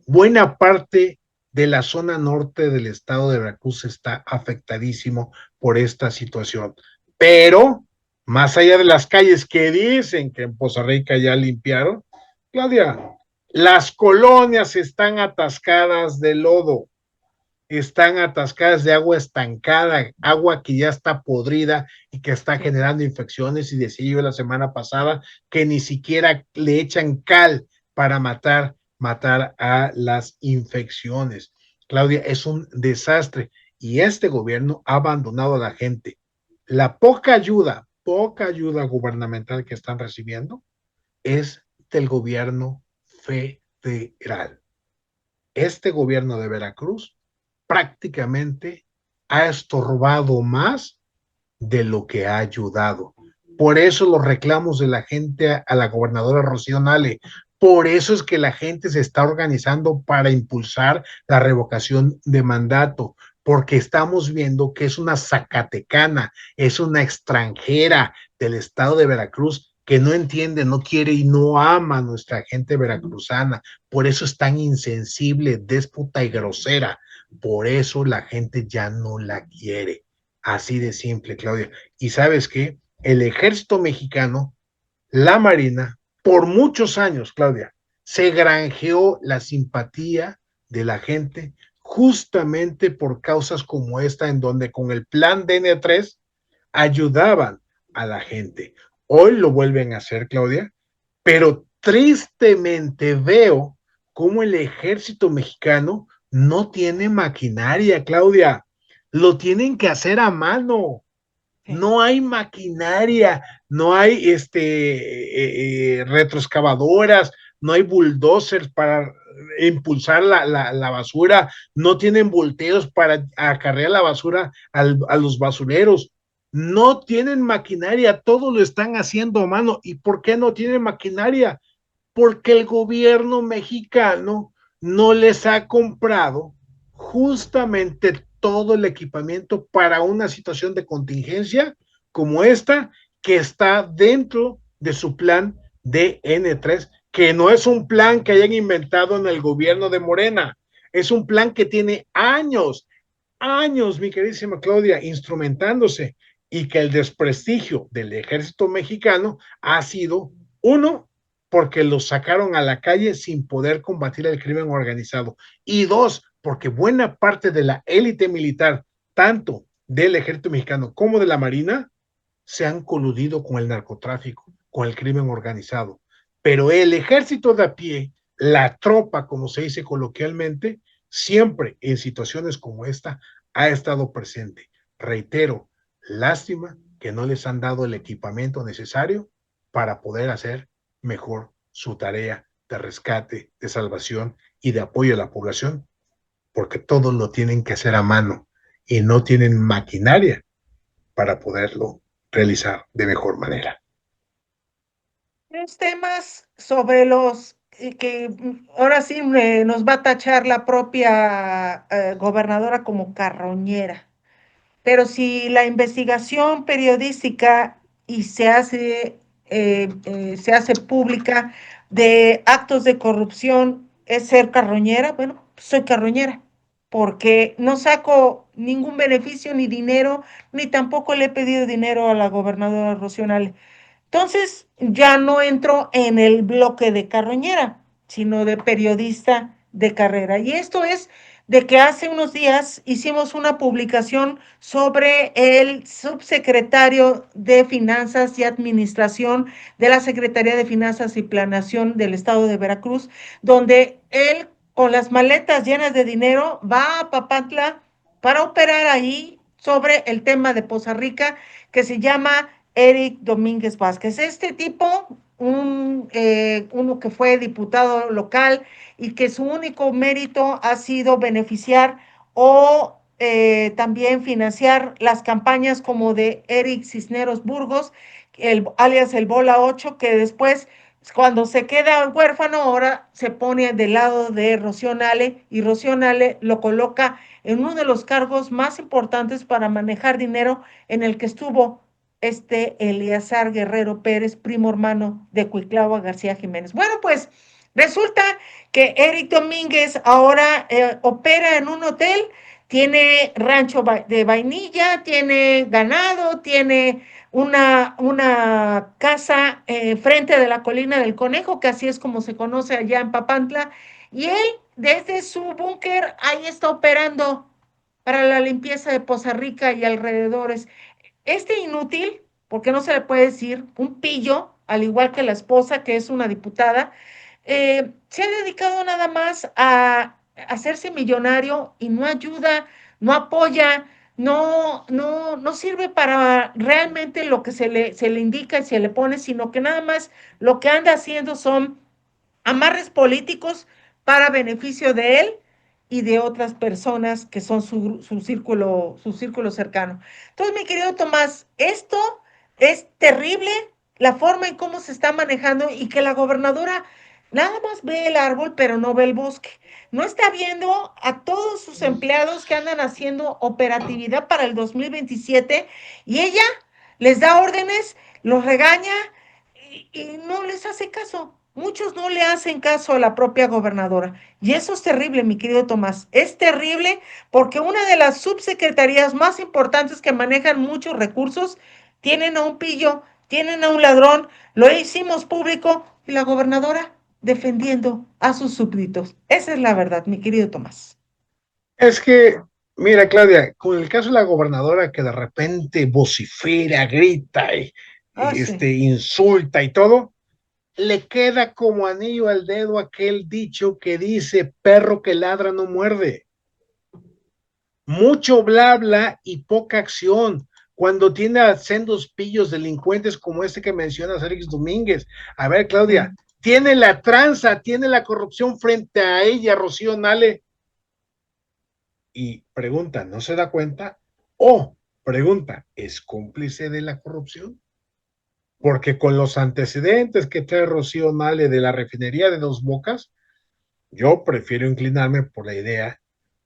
Speaker 2: buena parte de la zona norte del estado de Veracruz está afectadísimo por esta situación. Pero, más allá de las calles que dicen que en Poza Rica ya limpiaron, Claudia, las colonias están atascadas de lodo, están atascadas de agua estancada, agua que ya está podrida y que está generando infecciones. Y decía yo la semana pasada que ni siquiera le echan cal para matar a las infecciones. Claudia, es un desastre y este gobierno ha abandonado a la gente. La poca ayuda gubernamental que están recibiendo es del gobierno federal. Este gobierno de Veracruz prácticamente ha estorbado más de lo que ha ayudado. Por eso los reclamos de la gente a la gobernadora Rocío Nale. Por eso es que la gente se está organizando para impulsar la revocación de mandato, porque estamos viendo que es una zacatecana, es una extranjera del estado de Veracruz que no entiende, no quiere y no ama a nuestra gente veracruzana. Por eso es tan insensible, déspota y grosera. Por eso la gente ya no la quiere. Así de simple, Claudia. ¿Y sabes qué? El ejército mexicano, la Marina, por muchos años, Claudia, se granjeó la simpatía de la gente justamente por causas como esta, en donde con el plan DN3 ayudaban a la gente. Hoy lo vuelven a hacer, Claudia, pero tristemente veo cómo el ejército mexicano no tiene maquinaria, Claudia. Lo tienen que hacer a mano. No hay maquinaria, no hay retroexcavadoras, no hay bulldozers para impulsar la basura, no tienen volteos para acarrear la basura a los basureros, no tienen maquinaria, todo lo están haciendo a mano. ¿Y por qué no tienen maquinaria? Porque el gobierno mexicano no les ha comprado justamente todo el equipamiento para una situación de contingencia como esta, que está dentro de su plan DN3, que no es un plan que hayan inventado en el gobierno de Morena, es un plan que tiene años, mi queridísima Claudia, instrumentándose, y que el desprestigio del ejército mexicano ha sido, uno, porque los sacaron a la calle sin poder combatir el crimen organizado, y dos, porque buena parte de la élite militar, tanto del ejército mexicano como de la Marina, se han coludido con el narcotráfico, con el crimen organizado. Pero el ejército de a pie, la tropa, como se dice coloquialmente, siempre en situaciones como esta ha estado presente. Reitero, lástima que no les han dado el equipamiento necesario para poder hacer mejor su tarea de rescate, de salvación y de apoyo a la población, porque todo lo tienen que hacer a mano y no tienen maquinaria para poderlo realizar de mejor manera.
Speaker 1: Los temas sobre los que ahora sí nos va a tachar la propia gobernadora como carroñera. Pero si la investigación periodística y se hace pública de actos de corrupción es ser carroñera, bueno, soy carroñera, porque no saco ningún beneficio ni dinero, ni tampoco le he pedido dinero a la gobernadora Rocío Nale. Entonces ya no entro en el bloque de carroñera, sino de periodista de carrera. Y esto es de que hace unos días hicimos una publicación sobre el subsecretario de Finanzas y Administración de la Secretaría de Finanzas y Planeación del Estado de Veracruz, donde él con las maletas llenas de dinero va a Papantla para operar ahí sobre el tema de Poza Rica, que se llama Eric Domínguez Vázquez. Este tipo, uno que fue diputado local y que su único mérito ha sido beneficiar o también financiar las campañas como de Eric Cisneros Burgos, alias el Bola 8, que después, cuando se queda huérfano, ahora se pone del lado de Rocío Nale y Rocío Nale lo coloca en uno de los cargos más importantes para manejar dinero, en el que estuvo Eleazar Guerrero Pérez, primo hermano de Cuitlahua García Jiménez. Bueno, pues resulta que Eric Domínguez ahora opera en un hotel tiene rancho de vainilla, tiene ganado, tiene una casa frente de la colina del Conejo, que así es como se conoce allá en Papantla, y él desde su búnker ahí está operando para la limpieza de Poza Rica y alrededores. Este inútil, porque no se le puede decir, un pillo, al igual que la esposa, que es una diputada, se ha dedicado nada más a hacerse millonario y no ayuda, no apoya, no sirve para realmente lo que se le indica y se le pone, sino que nada más lo que anda haciendo son amarres políticos para beneficio de él y de otras personas que son su círculo cercano. Entonces, mi querido Tomás, esto es terrible, la forma en cómo se está manejando y que la gobernadora nada más ve el árbol, pero no ve el bosque. No está viendo a todos sus empleados que andan haciendo operatividad para el 2027 y ella les da órdenes, los regaña y no les hace caso. Muchos no le hacen caso a la propia gobernadora. Y eso es terrible, mi querido Tomás. Es terrible porque una de las subsecretarías más importantes que manejan muchos recursos tienen a un pillo, tienen a un ladrón, lo hicimos público y la gobernadora defendiendo a sus súbditos. Esa es la verdad, mi querido Tomás.
Speaker 2: Es que, mira, Claudia, con el caso de la gobernadora que de repente vocifera, grita
Speaker 1: Sí.
Speaker 2: insulta y todo, le queda como anillo al dedo aquel dicho que dice, perro que ladra no muerde. Mucho bla bla y poca acción. Cuando tiene a sendos pillos delincuentes como este que menciona Félix Domínguez. A ver, Claudia, tiene la tranza, tiene la corrupción frente a ella, Rocío Nale, y pregunta, ¿no se da cuenta? O pregunta, ¿es cómplice de la corrupción? Porque con los antecedentes que trae Rocío Nale de la refinería de Dos Bocas, yo prefiero inclinarme por la idea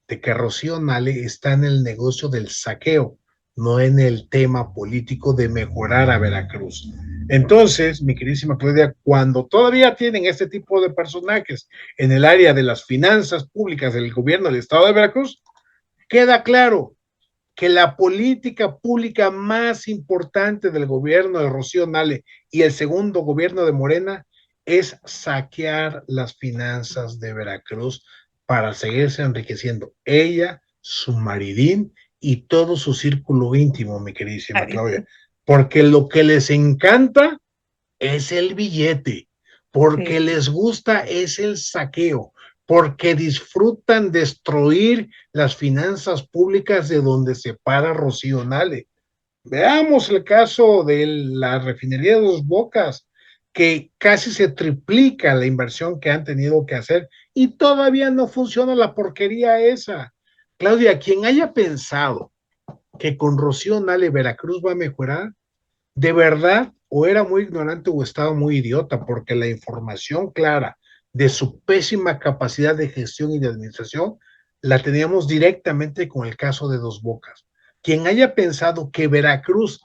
Speaker 2: de que Rocío Nale está en el negocio del saqueo, no en el tema político de mejorar a Veracruz. Entonces, mi queridísima Claudia, cuando todavía tienen este tipo de personajes en el área de las finanzas públicas del gobierno del estado de Veracruz, queda claro que la política pública más importante del gobierno de Rocío Nale y el segundo gobierno de Morena es saquear las finanzas de Veracruz para seguirse enriqueciendo ella, su maridín y todo su círculo íntimo, mi queridísima Claudia, porque lo que les encanta es el billete, porque
Speaker 1: Sí.
Speaker 2: les gusta es el saqueo, porque disfrutan destruir las finanzas públicas de donde se para Rocío Nale. Veamos el caso de la refinería de Dos Bocas, que casi se triplica la inversión que han tenido que hacer y todavía no funciona la porquería esa. Claudia, quien haya pensado que con Rocío Nale Veracruz va a mejorar, de verdad o era muy ignorante o estaba muy idiota, porque la información clara de su pésima capacidad de gestión y de administración la teníamos directamente con el caso de Dos Bocas. Quien haya pensado que Veracruz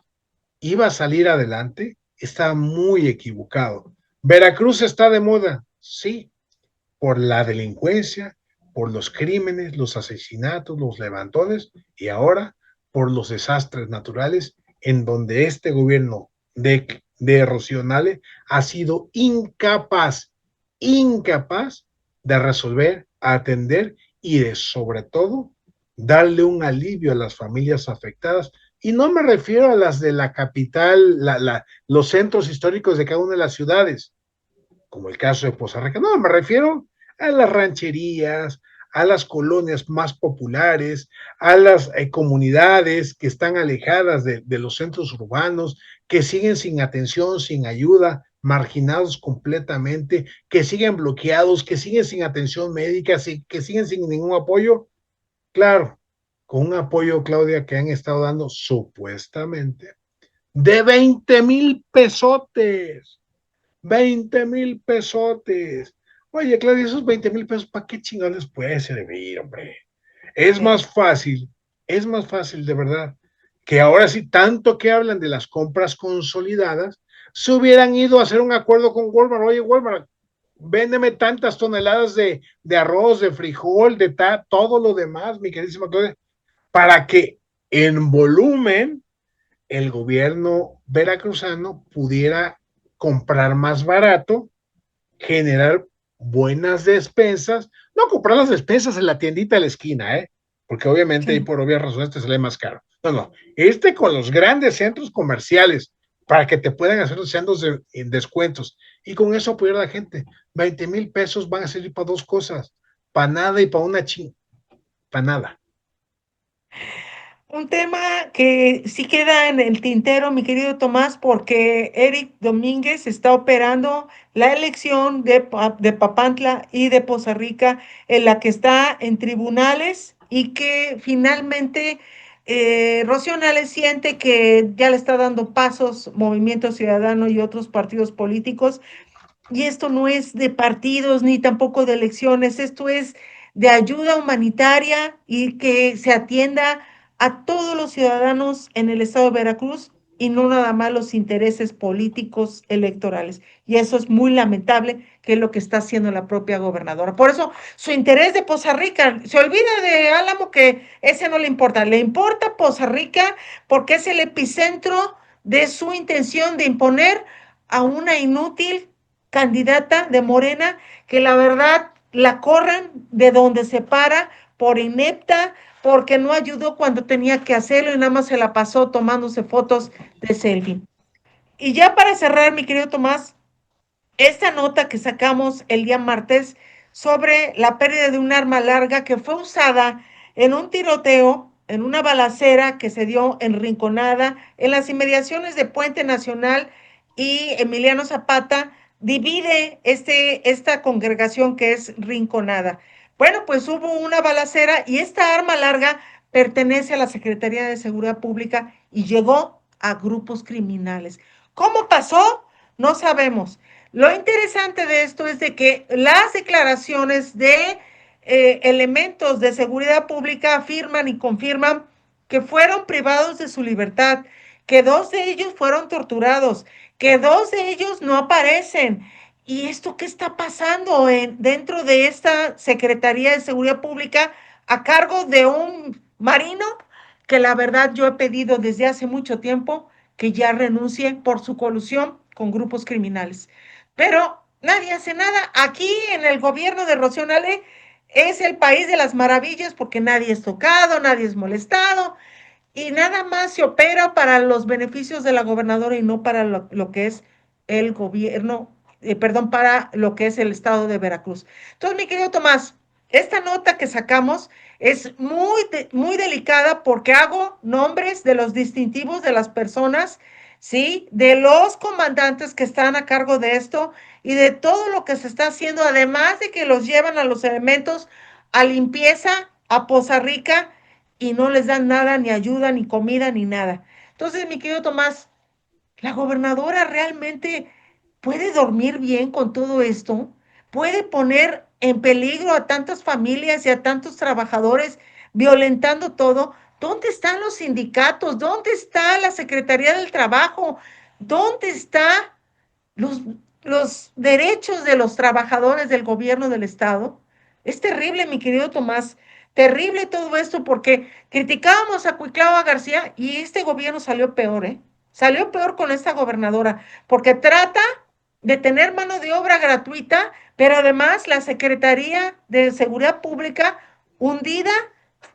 Speaker 2: iba a salir adelante está muy equivocado. Veracruz está de moda, sí, por la delincuencia, por los crímenes, los asesinatos, los levantones y ahora por los desastres naturales en donde este gobierno de Rocío Nale ha sido incapaz de resolver, atender y de sobre todo darle un alivio a las familias afectadas. Y no me refiero a las de la capital, los centros históricos de cada una de las ciudades, como el caso de Poza Rica. No, me refiero a las rancherías, a las colonias más populares, a las comunidades que están alejadas de los centros urbanos, que siguen sin atención, sin ayuda, marginados completamente, que siguen bloqueados, que siguen sin atención médica, que siguen sin ningún apoyo. Claro, con un apoyo, Claudia, que han estado dando supuestamente de 20,000 pesotes. 20,000 pesotes. Oye, Claudia, esos 20,000 pesos, ¿para qué chingones puede servir, hombre? Es
Speaker 1: Sí.
Speaker 2: es más fácil de verdad, que ahora sí, tanto que hablan de las compras consolidadas, se hubieran ido a hacer un acuerdo con Walmart. Oye, Walmart, véndeme tantas toneladas de arroz, de frijol, todo lo demás, mi queridísima Claudia, para que en volumen el gobierno veracruzano pudiera comprar más barato, generar buenas despensas, no comprar las despensas en la tiendita de la esquina, porque obviamente ahí
Speaker 1: Sí.
Speaker 2: por obvias razones te sale más caro. No, con los grandes centros comerciales para que te puedan hacer los centros en descuentos y con eso apoyar a la gente. 20,000 pesos van a servir para dos cosas, para nada y para para nada.
Speaker 1: Un tema que sí queda en el tintero, mi querido Tomás, porque Eric Domínguez está operando la elección de Papantla y de Poza Rica, en la que está en tribunales y que finalmente Rocío Nale siente que ya le está dando pasos Movimiento Ciudadano y otros partidos políticos. Y esto no es de partidos ni tampoco de elecciones, esto es de ayuda humanitaria y que se atienda a todos los ciudadanos en el estado de Veracruz y no nada más los intereses políticos electorales. Y eso es muy lamentable, que es lo que está haciendo la propia gobernadora. Por eso su interés de Poza Rica, se olvida de Álamo, que ese no le importa Poza Rica porque es el epicentro de su intención de imponer a una inútil candidata de Morena, que la verdad la corren de donde se para por inepta, porque no ayudó cuando tenía que hacerlo y nada más se la pasó tomándose fotos de selfie. Y ya para cerrar, mi querido Tomás, esta nota que sacamos el día martes sobre la pérdida de un arma larga que fue usada en un tiroteo, en una balacera que se dio en Rinconada, en las inmediaciones de Puente Nacional y Emiliano Zapata, divide esta congregación que es Rinconada. Bueno, pues hubo una balacera y esta arma larga pertenece a la Secretaría de Seguridad Pública y llegó a grupos criminales. ¿Cómo pasó? No sabemos. Lo interesante de esto es de que las declaraciones de elementos de seguridad pública afirman y confirman que fueron privados de su libertad, que dos de ellos fueron torturados, que dos de ellos no aparecen. ¿Y esto qué está pasando dentro de esta Secretaría de Seguridad Pública a cargo de un marino que la verdad yo he pedido desde hace mucho tiempo que ya renuncie por su colusión con grupos criminales? Pero nadie hace nada. Aquí en el gobierno de Rocío Nale es el país de las maravillas porque nadie es tocado, nadie es molestado y nada más se opera para los beneficios de la gobernadora y no para lo que es el gobierno, perdón, para lo que es el estado de Veracruz. Entonces, mi querido Tomás, esta nota que sacamos es muy delicada porque hago nombres de los distintivos de las personas, ¿sí? De los comandantes que están a cargo de esto y de todo lo que se está haciendo, además de que los llevan a los elementos a limpieza, a Poza Rica, y no les dan nada, ni ayuda, ni comida, ni nada. Entonces, mi querido Tomás, ¿la gobernadora realmente puede dormir bien con todo esto? ¿Puede poner en peligro a tantas familias y a tantos trabajadores violentando todo? ¿Dónde están los sindicatos? ¿Dónde está la Secretaría del Trabajo? ¿Dónde están los, los derechos de los trabajadores del gobierno del Estado? Es terrible, mi querido Tomás, terrible todo esto porque criticábamos a Cuitlava García y este gobierno salió peor, ¿eh? Salió peor con esta gobernadora porque trata de tener mano de obra gratuita, pero además la Secretaría de Seguridad Pública hundida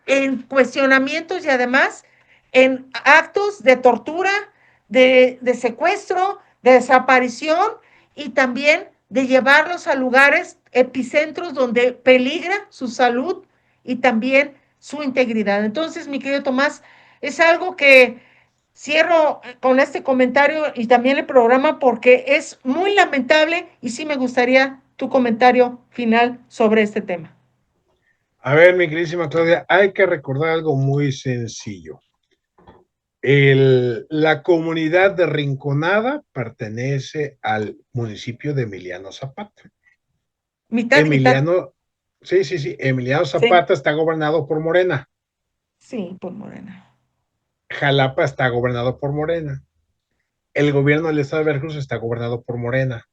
Speaker 1: en cuestionamientos y además en actos de tortura, de secuestro, de desaparición y también de llevarlos a lugares epicentros donde peligra su salud y también su integridad. Entonces, mi querido Tomás, es algo que cierro con este comentario y también el programa porque es muy lamentable y sí me gustaría tu comentario final sobre este tema.
Speaker 2: A ver, mi queridísima Claudia, hay que recordar algo muy sencillo. La comunidad de Rinconada pertenece al municipio de Emiliano Zapata.
Speaker 1: Mitad y mitad.
Speaker 2: Emiliano
Speaker 1: Sí,
Speaker 2: Zapata está gobernado por Morena.
Speaker 1: sí, por Morena.
Speaker 2: Jalapa está gobernado por Morena. El gobierno del estado de Veracruz está gobernado por Morena.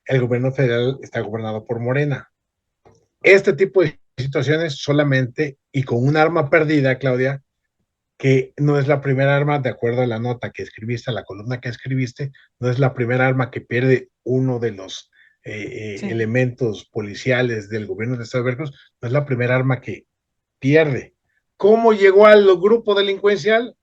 Speaker 2: El gobierno federal está gobernado por Morena. Este tipo de situaciones solamente y con un arma perdida, Claudia, que no es la primera arma, de acuerdo a la nota que escribiste, a la columna que escribiste, no es la primera arma que pierde uno de los
Speaker 1: Sí.
Speaker 2: elementos policiales del gobierno del Estado de Veracruz, no es la primera arma que pierde. ¿Cómo llegó al grupo delincuencial?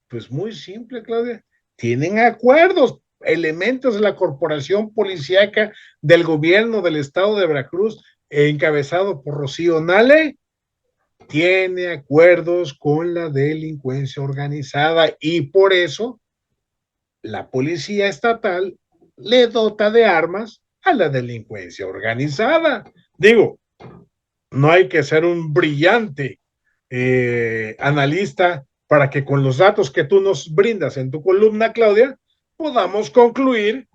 Speaker 2: Pues muy simple, Claudia. Tienen acuerdos, elementos de la corporación policíaca del gobierno del Estado de Veracruz, encabezado por Rocío Nale, tiene acuerdos con la delincuencia organizada y por eso la policía estatal le dota de armas a la delincuencia organizada. Digo, no hay que ser un brillante analista para que con los datos que tú nos brindas en tu columna, Claudia, podamos concluir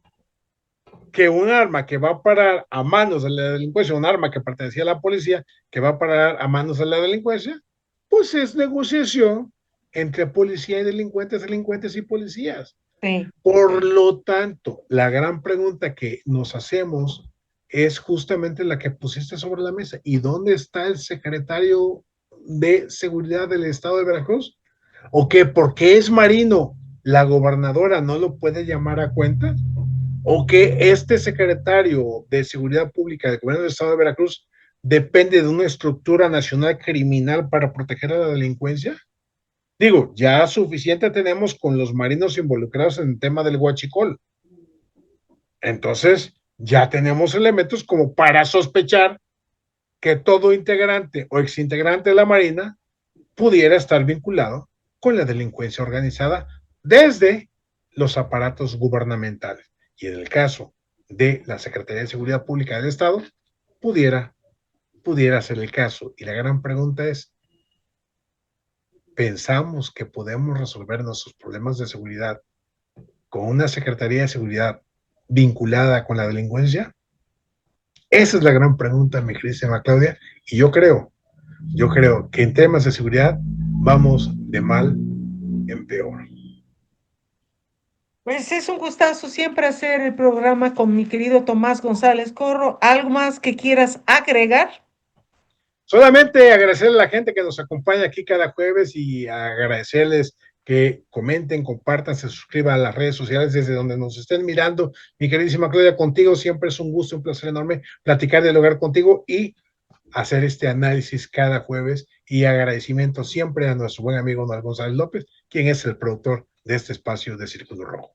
Speaker 2: que un arma que va a parar a manos de la delincuencia, un arma que pertenecía a la policía, que va a parar a manos de la delincuencia, pues es negociación entre policía y delincuentes, delincuentes y policías.
Speaker 1: Sí.
Speaker 2: Por lo tanto, la gran pregunta que nos hacemos es justamente la que pusiste sobre la mesa. ¿Y dónde está el secretario de Seguridad del Estado de Veracruz? ¿O que porque es marino, la gobernadora no lo puede llamar a cuenta? ¿O que este secretario de Seguridad Pública del Gobierno del Estado de Veracruz depende de una estructura nacional criminal para proteger a la delincuencia? Digo, ya suficiente tenemos con los marinos involucrados en el tema del huachicol. Entonces, ya tenemos elementos como para sospechar que todo integrante o exintegrante de la Marina pudiera estar vinculado con la delincuencia organizada desde los aparatos gubernamentales. Y en el caso de la Secretaría de Seguridad Pública del Estado, pudiera ser el caso. Y la gran pregunta es, ¿pensamos que podemos resolver nuestros problemas de seguridad con una Secretaría de Seguridad vinculada con la delincuencia? Esa es la gran pregunta, mi querida Claudia, y yo creo que en temas de seguridad vamos de mal en peor.
Speaker 1: Pues es un gustazo siempre hacer el programa con mi querido Tomás González Corro. ¿Algo más que quieras agregar?
Speaker 2: Solamente agradecerle a la gente que nos acompaña aquí cada jueves y agradecerles que comenten, compartan, se suscriban a las redes sociales desde donde nos estén mirando. Mi queridísima Claudia, contigo siempre es un gusto, un placer enorme platicar, dialogar contigo y hacer este análisis cada jueves, y agradecimiento siempre a nuestro buen amigo Noel González López, quien es el productor de este espacio de Círculo Rojo.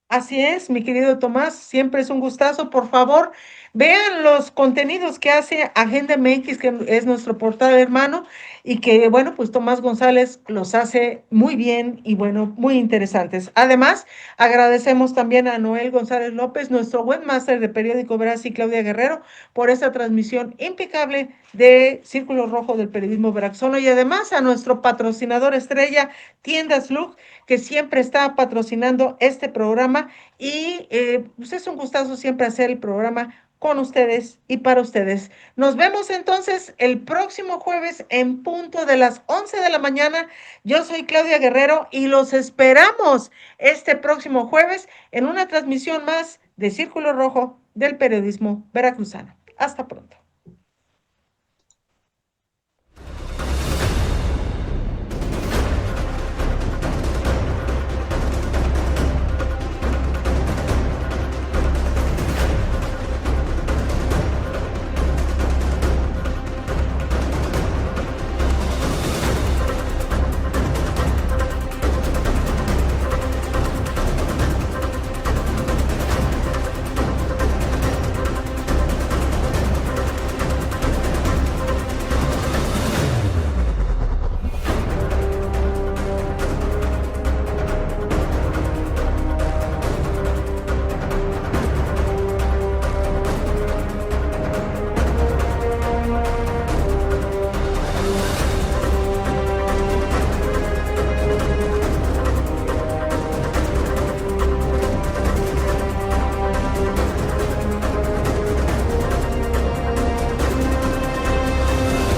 Speaker 1: Así es, mi querido Tomás, siempre es un gustazo. Por favor, vean los contenidos que hace Agenda MX, que es nuestro portal hermano, y que, bueno, pues Tomás González los hace muy bien y, bueno, muy interesantes. Además, agradecemos también a Noel González López, nuestro webmaster de Periódico Veraz, y Claudia Guerrero, por esta transmisión impecable de Círculo Rojo del Periodismo Veracruzano, y además a nuestro patrocinador estrella, Tiendas Look, que siempre está patrocinando este programa, y pues es un gustazo siempre hacer el programa con ustedes y para ustedes. Nos vemos entonces el próximo jueves en punto de las 11 de la mañana. Yo soy Claudia Guerrero y los esperamos este próximo jueves en una transmisión más de Círculo Rojo del Periodismo Veracruzano. Hasta pronto.